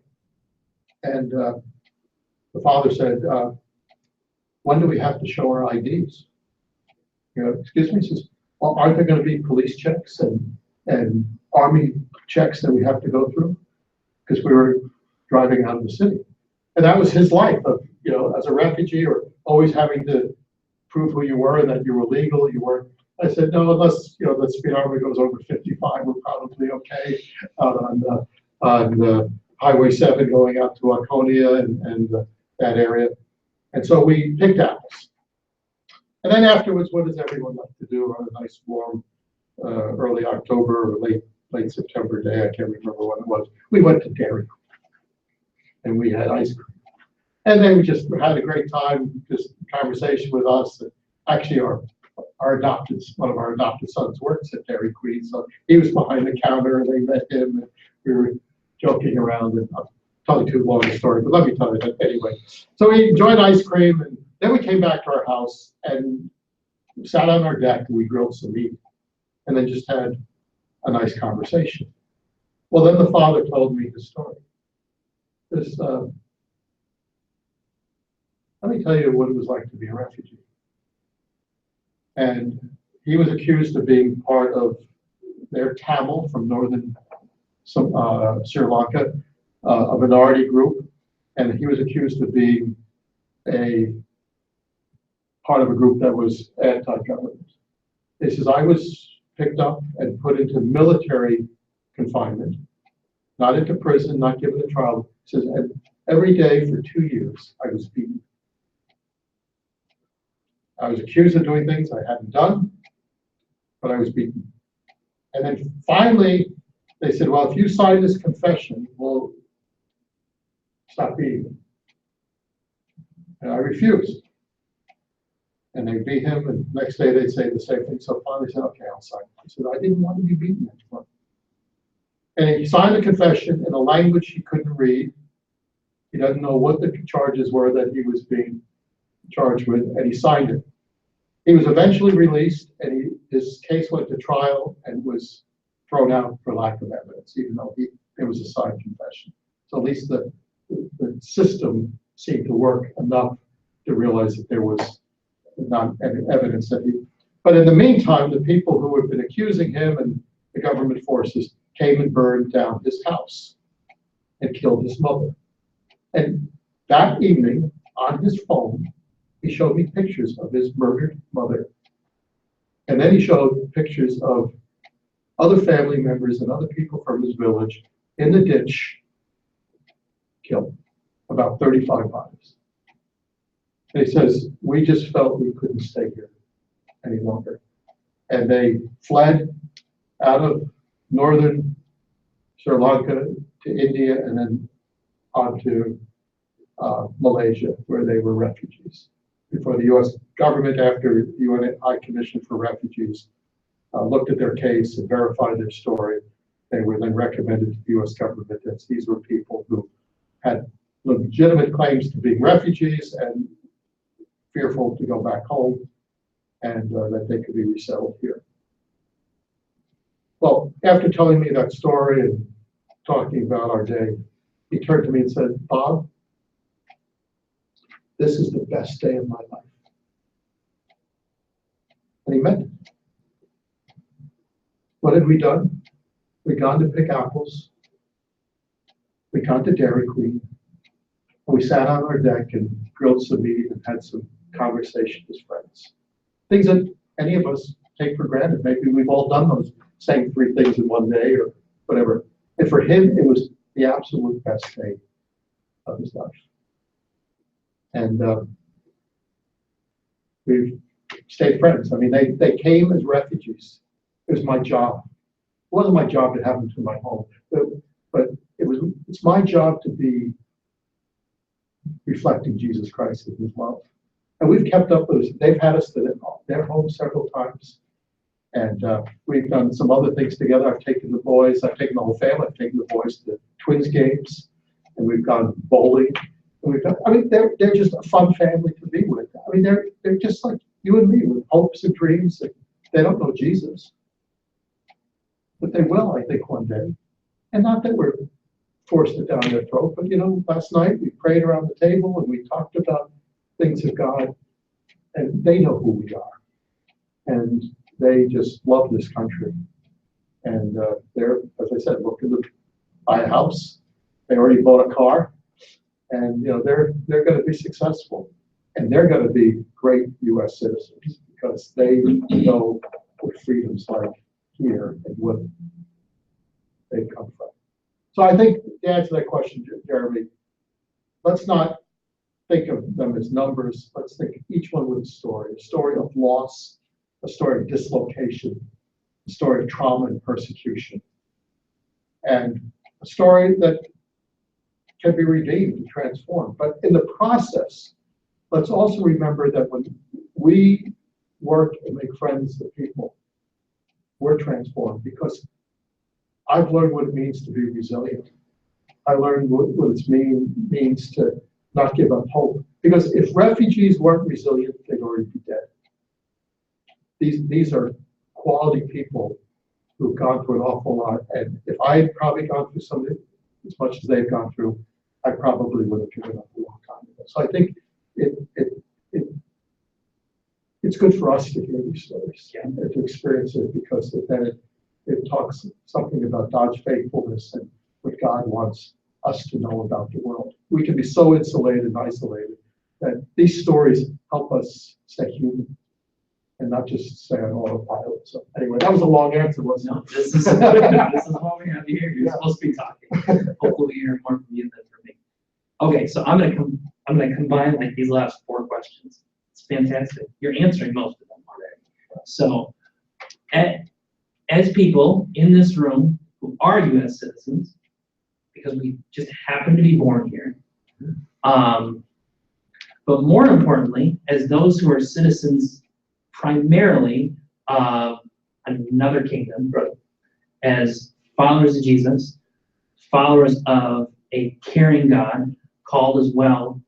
and the father said, "When do we have to show our IDs?" Excuse me. He says, well, aren't there going to be police checks and army checks that we have to go through? Because we were driving out of the city. And that was his life of, as a refugee or always having to prove who you were, that you were legal, you weren't. I said, no, unless, the speed armor goes over 55, we're probably okay on Highway 7 going out to Waconia and that area. And so we picked apples. And then afterwards, what does everyone like to do on a nice warm early October or late September day? I can't remember what it was. We went to Dairy Queen and we had ice cream. And then we just had a great time, just conversation with us. And actually, one of our adopted sons works at Dairy Queen, so he was behind the counter and they met him and we were joking around. And I'm telling too long a story, but let me tell you that anyway. So we enjoyed ice cream, and then we came back to our house and sat on our deck and we grilled some meat and then just had a nice conversation. Well, then the father told me the story. Let me tell you what it was like to be a refugee. And he was accused of being part of their Tamil from northern Sri Lanka, a minority group, and he was accused of being a part of a group that was anti-government. He says, I was picked up and put into military confinement, not into prison, not given a trial. He says, and every day for 2 years, I was beaten. I was accused of doing things I hadn't done. but I was beaten. And then finally, they said, well, if you sign this confession, we'll stop beating him. And I refused. And they beat him, and the next day they'd say the same thing. So finally I said, okay, I'll sign. I said, I didn't want to be beaten anymore. And he signed the confession in a language he couldn't read. He doesn't know what the charges were that he was being charged with, and he signed it. He was eventually released, and his case went to trial and was thrown out for lack of evidence, even though it was a signed confession. So at least the system seemed to work enough to realize that there was not any evidence that he. But in the meantime, the people who had been accusing him and the government forces came and burned down his house and killed his mother. And that evening, on his phone, he showed me pictures of his murdered mother. And then he showed pictures of other family members and other people from his village in the ditch, killed, about 35 bodies. And he says, we just felt we couldn't stay here any longer. And they fled out of northern Sri Lanka to India and then on to Malaysia, where they were refugees. Before the U.S. government, after the UN High Commission for Refugees looked at their case and verified their story, they were then recommended to the U.S. government that these were people who had legitimate claims to being refugees and fearful to go back home, and that they could be resettled here. Well, after telling me that story and talking about our day, he turned to me and said, Bob, this is the best day of my life. And he meant it. What had we done? We'd gone to pick apples. We'd gone to Dairy Queen. And we sat on our deck and grilled some meat and had some conversation as friends. Things that any of us take for granted. Maybe we've all done those same 3 things in one day or whatever. And for him, it was the absolute best day of his life. And we've stayed friends. I mean, they came as refugees. It was my job. It wasn't my job to have them to my home, but it's my job to be reflecting Jesus Christ in his love. And we've kept up with us. They've had us to their home several times. And we've done some other things together. I've taken the whole family, I've taken the boys to Twins games, and we've gone bowling. And they're just a fun family to be with. I mean, they're just like you and me with hopes and dreams. They don't know Jesus, but they will, I think, one day. And not that we're forced it down their throat, but last night we prayed around the table and we talked about things of God, and they know who we are. And they just love this country. And they're, as I said, looking to buy a house. They already bought a car. And they're going to be successful, and they're going to be great U.S. citizens because they know what freedom's like here and what they come from. So I think to answer that question, Jeremy, let's not think of them as numbers. Let's think of each one with a story of loss, a story of dislocation, a story of trauma and persecution, and a story that can be redeemed and transformed. But in the process, let's also remember that when we work and make friends with people, we're transformed, because I've learned what it means to be resilient. I learned what it means to not give up hope. Because if refugees weren't resilient, they'd already be dead. These are quality people who've gone through an awful lot. And if I had probably gone through something as much as they've gone through, I probably would have given up a long time ago. So I think it's good for us to hear these stories and to experience it, because then it talks something about God's faithfulness and what God wants us to know about the world. We can be so insulated and isolated that these stories help us stay human and not just stay on autopilot. So anyway, that was a long answer, wasn't it? No, this is what we have to hear. You're supposed to be talking. Hopefully we hear more from you than from me. Okay, so I'm gonna combine like these last 4 questions. It's fantastic. You're answering most of them already. So as people in this room who are U.S. citizens, because we just happen to be born here, but more importantly, as those who are citizens primarily of another kingdom, as followers of Jesus, followers of a caring God, called as well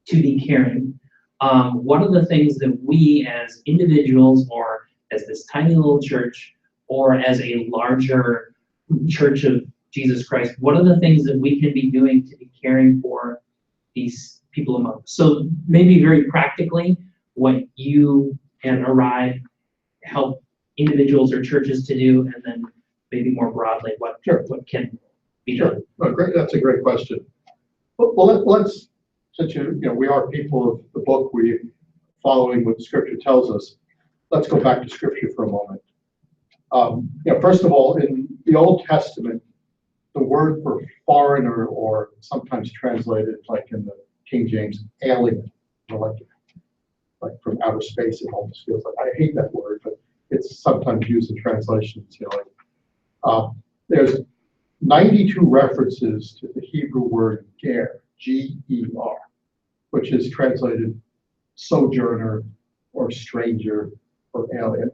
to be caring. One of the things that we as individuals, or as this tiny little church, or as a larger church of Jesus Christ, what are the things that we can be doing to be caring for these people among us? So maybe very practically, what you and Arrive help individuals or churches to do, and then maybe more broadly, what can be done. Oh, great. That's a great question. Well, let's, since we are people of the book, we following what Scripture tells us. Let's go back to Scripture for a moment. First of all, in the Old Testament, the word for foreigner, or sometimes translated, like in the King James, alien, like from outer space, it almost feels like, I hate that word, but it's sometimes used in translations. There's 92 references to the Hebrew word ger, G-E-R, which is translated sojourner or stranger or alien.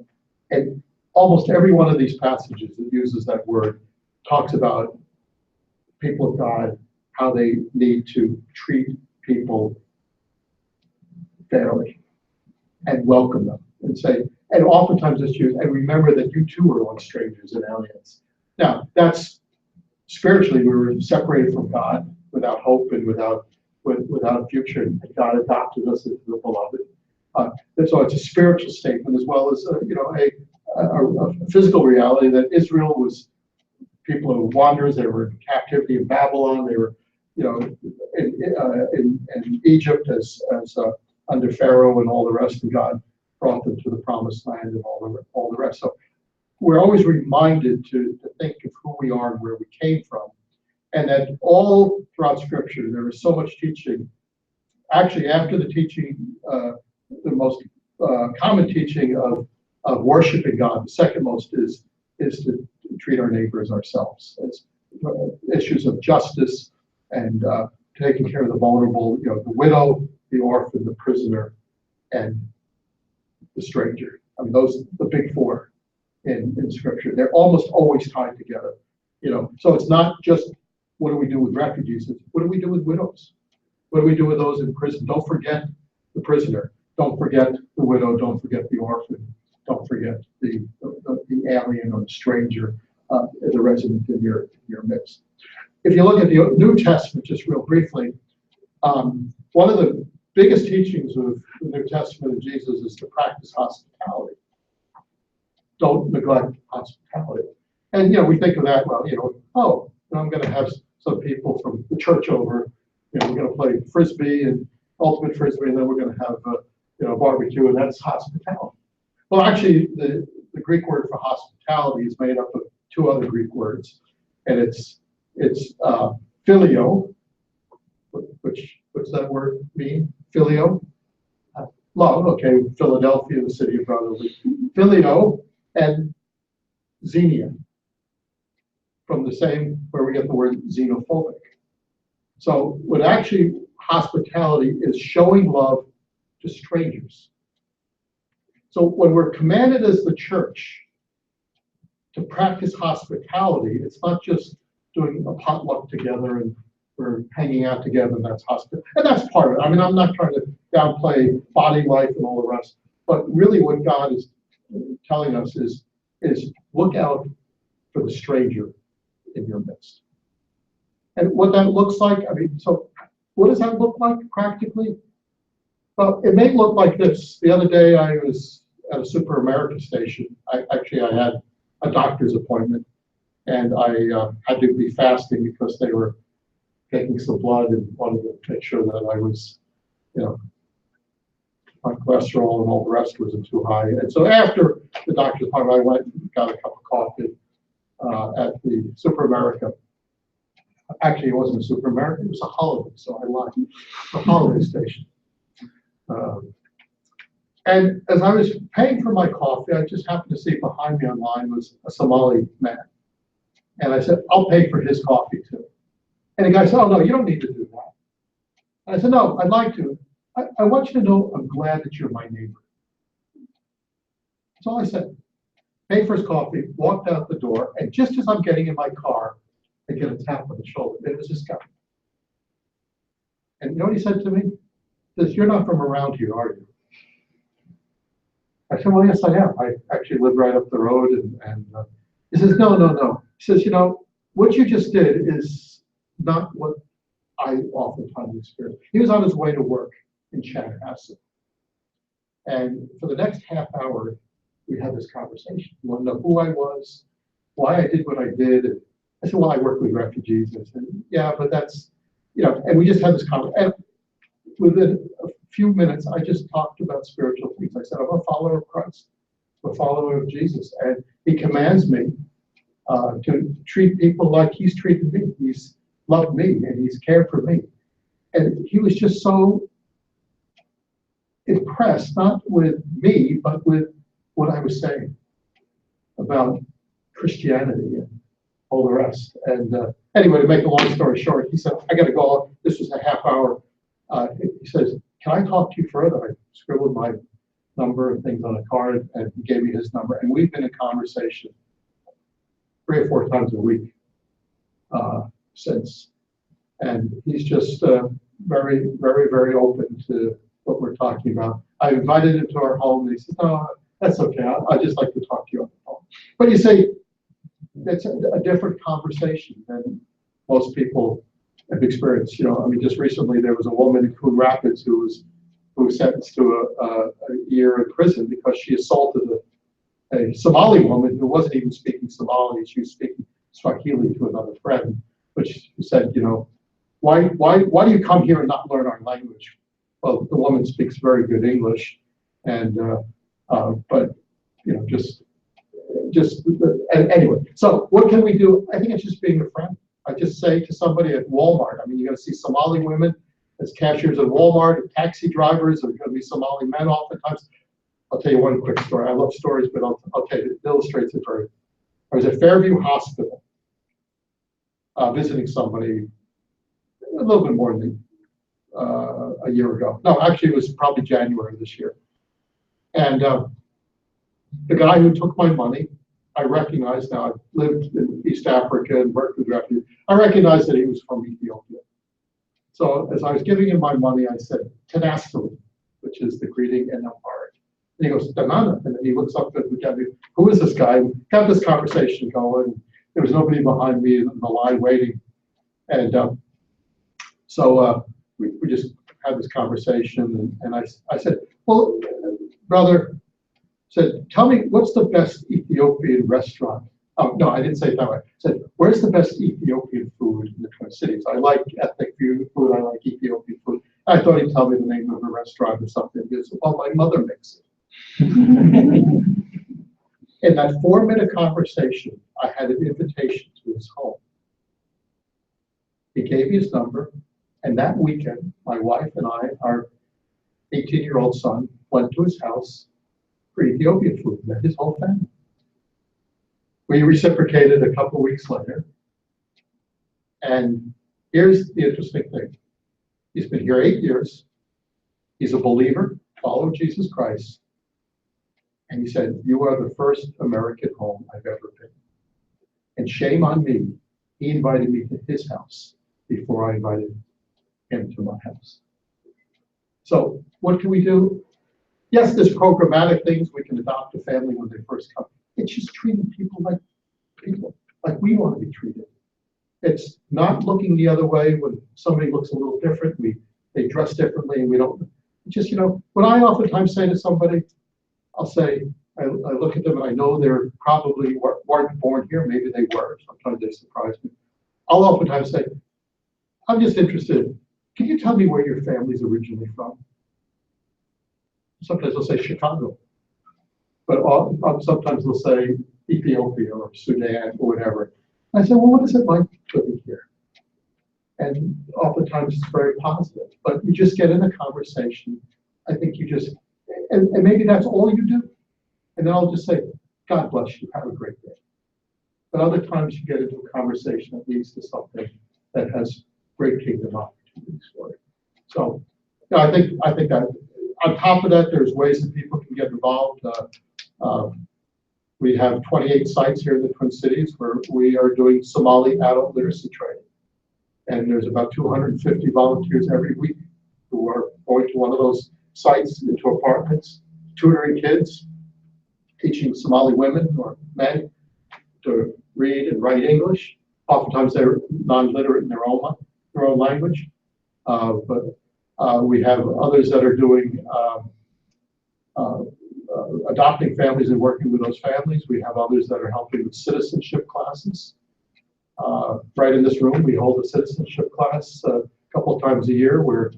And almost every one of these passages that uses that word talks about people of God, how they need to treat people fairly and welcome them and say, and oftentimes it's used, and remember that you too are once strangers and aliens. Now, that's spiritually, we were separated from God, without hope and without a future, and God adopted us into the beloved. And so it's a spiritual statement as well as a physical reality that Israel was people who were wanderers. They were in captivity in Babylon. They were, in Egypt as under Pharaoh and all the rest, and God brought them to the promised land and all the rest. So we're always reminded to think of who we are and where we came from, and that all throughout Scripture there is so much teaching. Actually, after the teaching, the most common teaching of worshiping God, the second most is to treat our neighbor as ourselves. It's issues of justice and taking care of the vulnerable, the widow, the orphan, the prisoner, and the stranger. I mean, those the big four in Scripture. They're almost always tied together. So it's not just what do we do with refugees, it's what do we do with widows? What do we do with those in prison? Don't forget the prisoner. Don't forget the widow. Don't forget the orphan. Don't forget the alien or the stranger as a resident in your midst. If you look at the New Testament, just real briefly, one of the biggest teachings of the New Testament of Jesus is to practice hospitality. Don't neglect hospitality. And we think of that, well, I'm going to have some people from the church over. We're going to play frisbee and ultimate frisbee, and then we're going to have barbecue, and that's hospitality. Well, actually, the Greek word for hospitality is made up of two other Greek words, and it's phileo, which what's that word mean? Phileo, love. Okay, Philadelphia, the city of brotherly. Phileo and xenia, from the same where we get the word xenophobic. So what actually hospitality is showing love to strangers. So when we're commanded as the church to practice hospitality, it's not just doing a potluck together and we're hanging out together, and that's hospitality. And that's part of it. I mean, I'm not trying to downplay body life and all the rest, but really what God is telling us is look out for the stranger in your midst. And what that looks like, so what does that look like practically? Well, it may look like this. The other day I was at a Super America station. I had a doctor's appointment, and I had to be fasting because they were taking some blood and wanted to make sure that I was, my cholesterol and all the rest wasn't too high. And so after the doctor's appointment, I went and got a cup of coffee at the Super America. Actually, it wasn't a Super America, it was a holiday, so I lied. A holiday station. And as I was paying for my coffee, I just happened to see behind me online was a Somali man. And I said, I'll pay for his coffee too. And the guy said, oh, no, you don't need to do that. And I said, no, I'd like to. I want you to know I'm glad that you're my neighbor. That's all I said. Paid for his coffee, walked out the door, and just as I'm getting in my car, I get a tap on the shoulder. It was this guy. And you know what he said to me? He says, you're not from around here, are you? I said, well, yes, I am. I actually live right up the road. And he says, no. He says, you know, what you just did is not what I oftentimes experience. He was on his way to work in Chanhassen. And for the next half hour, we had this conversation. You want to know who I was, why I did what I did. And I said, well, I work with refugees. And I said, yeah, but that's, you know, and we just had this conversation. And within a few minutes, I just talked about spiritual things. I said, I'm a follower of Christ, I'm a follower of Jesus. And he commands me to treat people like he's treated me. He's loved me and he's cared for me. And he was just so impressed, not with me, but with what I was saying about Christianity and all the rest. And anyway, to make a long story short, he said, I got to go. This was a half hour. He says, can I talk to you further? I scribbled my number and things on a card, and he gave me his number. And we've been in conversation 3 or 4 times a week since. And he's just very, very, very open to what we're talking about. I invited him to our home, and he says, no, that's okay. I just like to talk to you on the phone. But you see, it's a different conversation than most people have experienced. You know, I mean, just recently there was a woman in Coon Rapids who was sentenced to a year in prison because she assaulted a Somali woman who wasn't even speaking Somali. She was speaking Swahili to another friend, which said, you know, why do you come here and not learn our language? Well, the woman speaks very good English, and but you know, just and anyway. So what can we do? I think it's just being a friend. I just say to somebody at Walmart. I mean, you're going to see Somali women as cashiers at Walmart. Taxi drivers are going to be Somali men oftentimes. I'll tell you one quick story. I love stories, but I'll tell you, it illustrates it very. I was at Fairview Hospital visiting somebody a little bit more than a year ago. No, actually, it was probably January of this year. And the guy who took my money, I recognized now. I've lived in East Africa and worked with refugees. I recognized that he was from Ethiopia. So as I was giving him my money, I said, Tenasserim, which is the greeting in Amharic. And he goes, Danana. And then he looks up at me, who is this guy? We got this conversation going. There was nobody behind me in the line waiting. And so we just had this conversation. And I said, well, brother, said, tell me, what's the best Ethiopian restaurant? Oh, no, I didn't say it that way. I said, where's the best Ethiopian food in the Twin Cities? I like ethnic food. I like Ethiopian food. I thought he'd tell me the name of a restaurant or something. He goes, well, my mother makes it. In that 4-minute conversation, I had an invitation to his home. He gave me his number, and that weekend, my wife and I, our 18-year-old son, went to his house for Ethiopian food, met his whole family. We reciprocated a couple of weeks later. And here's the interesting thing. He's been here 8 years. He's a believer, follower of Jesus Christ. And he said, you are the first American home I've ever been. And shame on me, he invited me to his house before I invited him to my house. So what can we do? Yes, there's programmatic things. We can adopt a family when they first come. It's just treating people like we want to be treated. It's not looking the other way when somebody looks a little different. They dress differently, and we don't. It's just, you know, what I oftentimes say to somebody, I'll say, I look at them and I know they're probably weren't born here. Maybe they were. Sometimes they surprise me. I'll oftentimes say, I'm just interested. Can you tell me where your family's originally from? Sometimes they'll say Chicago, but sometimes they'll say Ethiopia or Sudan or whatever. I say, well, what is it like living here? And oftentimes it's very positive, but you just get in a conversation. I think you just, And maybe that's all you do. And then I'll just say, God bless you, have a great day. But other times you get into a conversation that leads to something that has great kingdom opportunities for it. So, yeah, I think that on top of that, there's ways that people can get involved. We have 28 sites here in the Twin Cities where we are doing Somali adult literacy training. And there's about 250 volunteers every week who are going to one of those sites into apartments, tutoring kids, teaching Somali women or men to read and write English. Oftentimes they're non-literate in their own language. But we have others that are doing adopting families and working with those families. We have others that are helping with citizenship classes. Right in this room, we hold a citizenship class a couple of times a year where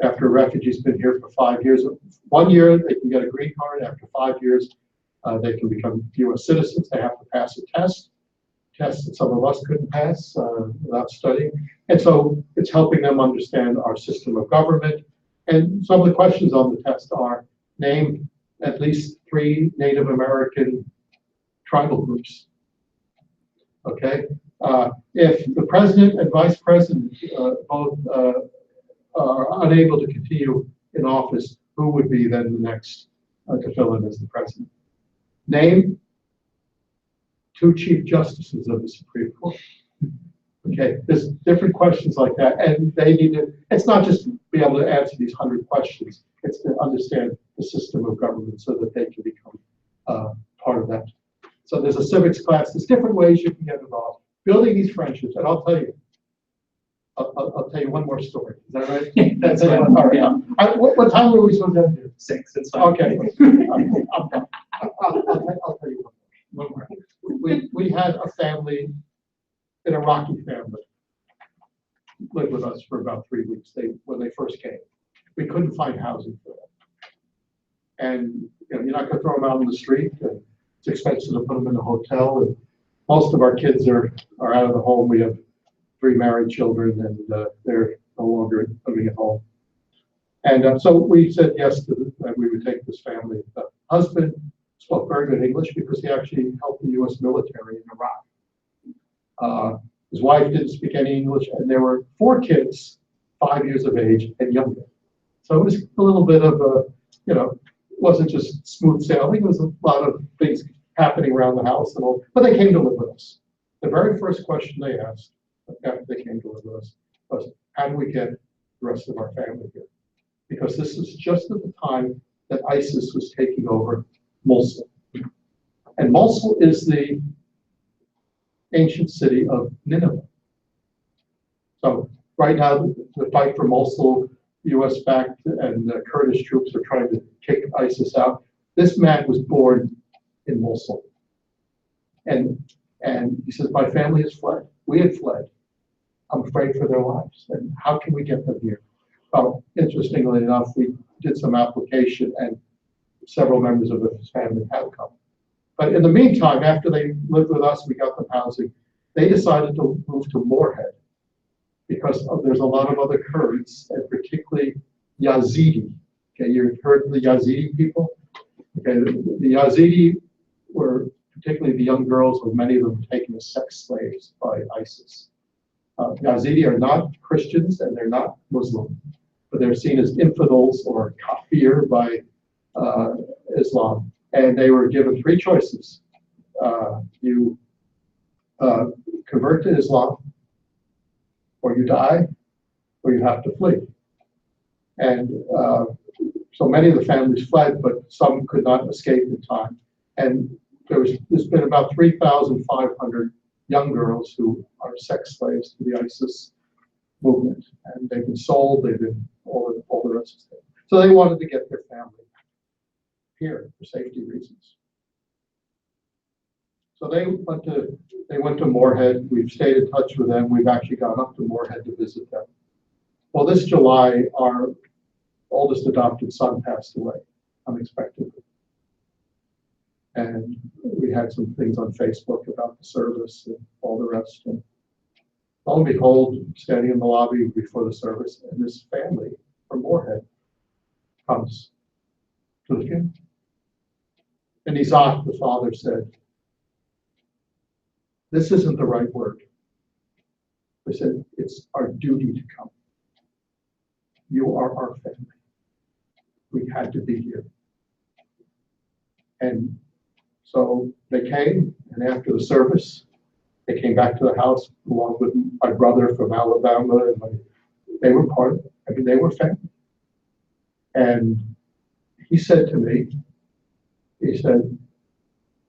after a refugee's been here for 5 years, 1 year they can get a green card. After 5 years, they can become U.S. citizens. They have to pass a test that some of us couldn't pass without studying. And so it's helping them understand our system of government. And some of the questions on the test are, name at least 3 Native American tribal groups. Okay? If the president and vice president both are unable to continue in office, who would be then the next to fill in as the president? Name 2 chief justices of the Supreme Court. Okay, there's different questions like that, and they need to, it's not just to be able to answer these 100 questions, it's to understand the system of government so that they can become part of that. So there's a civics class, there's different ways you can get involved. Building these friendships, and I'll tell you one more story. Is that right? Yeah, that's right. fine. All right. Yeah. What time were we supposed to do? 6, it's fine. Okay. I'll tell you One more. we had a family, an Iraqi family, lived with us for about 3 weeks. When they first came, we couldn't find housing for them, and you're not going to throw them out on the street, and it's expensive to put them in a hotel. And most of our kids are out of the home. We have 3 married children, and they're no longer living at home. And so we said yes to that we would take this family. The husband spoke very good English because he actually helped the U.S. military in Iraq. His wife didn't speak any English, and there were 4 kids, 5 years of age and younger. So it was a little bit of a, it wasn't just smooth sailing. There was a lot of things happening around the house and all, but they came to live with us. The very first question they asked after they came to live with us was, how do we get the rest of our family here? Because this was just at the time that ISIS was taking over Mosul. And Mosul is the ancient city of Nineveh. So right now, the fight for Mosul, US-backed and the Kurdish troops are trying to kick ISIS out. This man was born in Mosul. And he says, my family has fled. We had fled. I'm afraid for their lives. And how can we get them here? Well, interestingly enough, we did some application and several members of his family have come. But in the meantime, after they lived with us, we got them housing. They decided to move to Moorhead because there's a lot of other Kurds, and particularly Yazidi. Okay, you've heard of the Yazidi people? Okay, the Yazidi were particularly the young girls, with many of them taken as sex slaves by ISIS. Yazidi are not Christians and they're not Muslim, but they're seen as infidels or kafir by Islam. And they were given 3 choices. You convert to Islam, or you die, or you have to flee. And so many of the families fled, but some could not escape in time. And there's been about 3,500 young girls who are sex slaves to the ISIS movement. And they've been sold, they've been all the rest of it. So they wanted to get their family here for safety reasons. So they went to Moorhead. We've stayed in touch with them. We've actually gone up to Moorhead to visit them. Well, this July, our oldest adopted son passed away unexpectedly. And we had some things on Facebook about the service and all the rest. And lo and behold, standing in the lobby before the service, and this family from Moorhead comes to the funeral. And Isaac, the father, said, this isn't the right word. They said, it's our duty to come. You are our family. We had to be here. And so they came, and after the service, they came back to the house along with my brother from Alabama, and they were part of it. I mean, they were family. And he said to me, he said,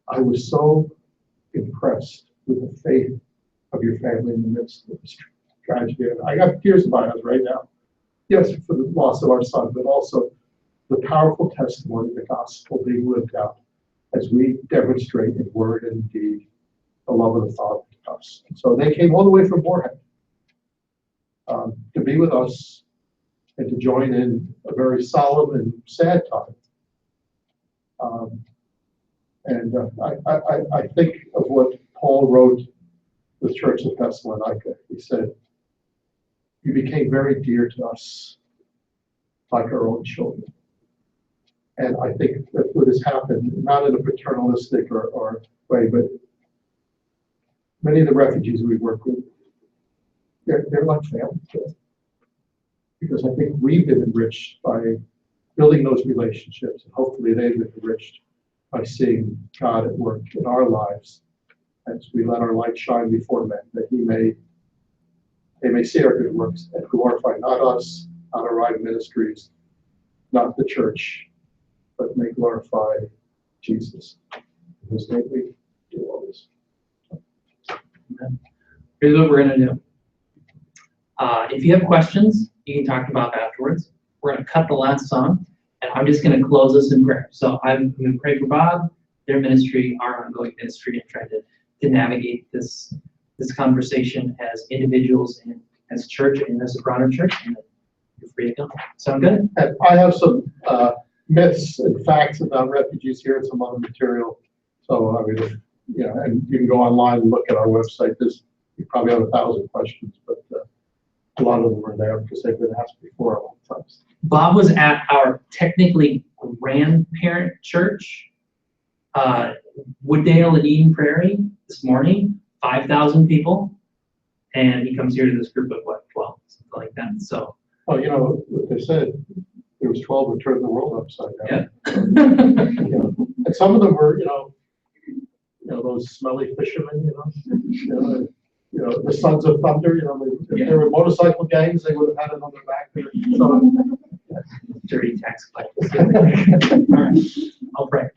I was so impressed with the faith of your family in the midst of this tragedy. And I got tears in my eyes right now. Yes, for the loss of our son, but also the powerful testimony of the gospel being lived out as we demonstrate in word and deed the love of the Father to us. And so they came all the way from Moorhead to be with us and to join in a very solemn and sad time. I think of what Paul wrote the church of Thessalonica. He said, you became very dear to us, like our own children. And I think that what has happened, not in a paternalistic or way, but many of the refugees we work with, they're like family to us. Because I think we've been enriched by building those relationships, and hopefully they've been enriched by seeing God at work in our lives as we let our light shine before men, that they may see our good works and glorify not us, not our own ministries, not the church, but may glorify Jesus. In His name we do all this. Amen. Here's what we're going to do. If you have questions, you can talk about it afterwards. We're going to cut the last song, and I'm just going to close us in prayer. So I'm going to pray for Bob, their ministry, our ongoing ministry, and try to navigate this conversation as individuals and as church and as a broader church. And you're free to go. Sound good? And I have some myths and facts about refugees here and some other material. So I mean, and you can go online and look at our website. You probably have 1,000 questions, but a lot of them are there because they've been asked before a lot of times. Bob was at our technically grandparent church, Wooddale and Eden Prairie this morning, 5,000 people. And he comes here to this group of 12, something like that. So. Oh, what they said, there was 12 who turned the world upside down. Yeah. And some of them were, those smelly fishermen, the sons of thunder, if there were motorcycle gangs, they would have had it on their back there. So, dirty tax collectors. All right, I'll pray.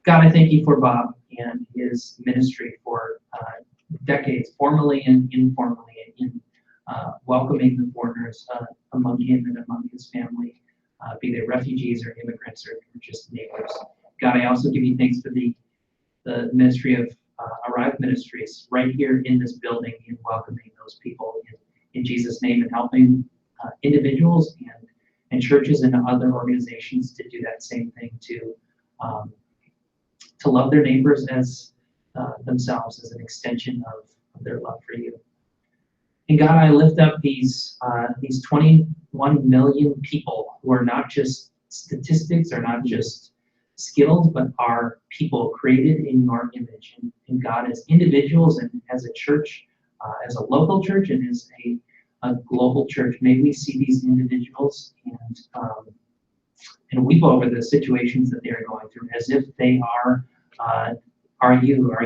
God, I thank you for Bob and his ministry for decades, formally and informally, in welcoming the foreigners among him and among his family, be they refugees or immigrants or just neighbors. God, I also give you thanks for the ministry of Arrive Ministries right here in this building, in welcoming those people in Jesus' name, and helping individuals and churches and other organizations to do that same thing, to love their neighbors as themselves, as an extension of their love for you. And God, I lift up these 21 million people who are not just statistics, are not just skilled, but are people created in your image. And God, as individuals and as a church, as a local church and as a global church, may we see these individuals and weep over the situations that they are going through as if they are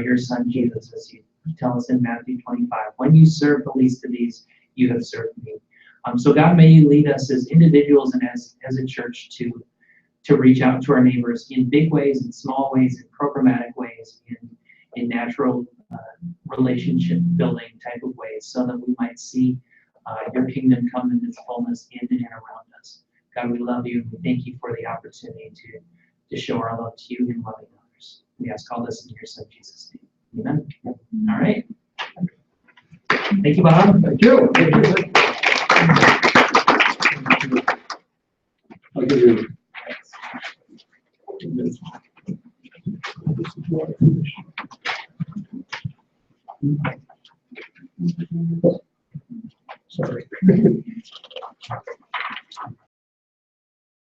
your son Jesus, as you tell us in Matthew 25. When you serve the least of these, you have served me. So God, may you lead us as individuals and as a church to reach out to our neighbors in big ways, in small ways, in programmatic ways, in natural relationship building type of ways, so that we might see your kingdom come in its fullness in and around us. God, we love you. We thank you for the opportunity to show our love to you in loving others. We ask all this in your son Jesus' name. Amen. All right. Thank you, Bob. Thank you. I'll give you. Sorry.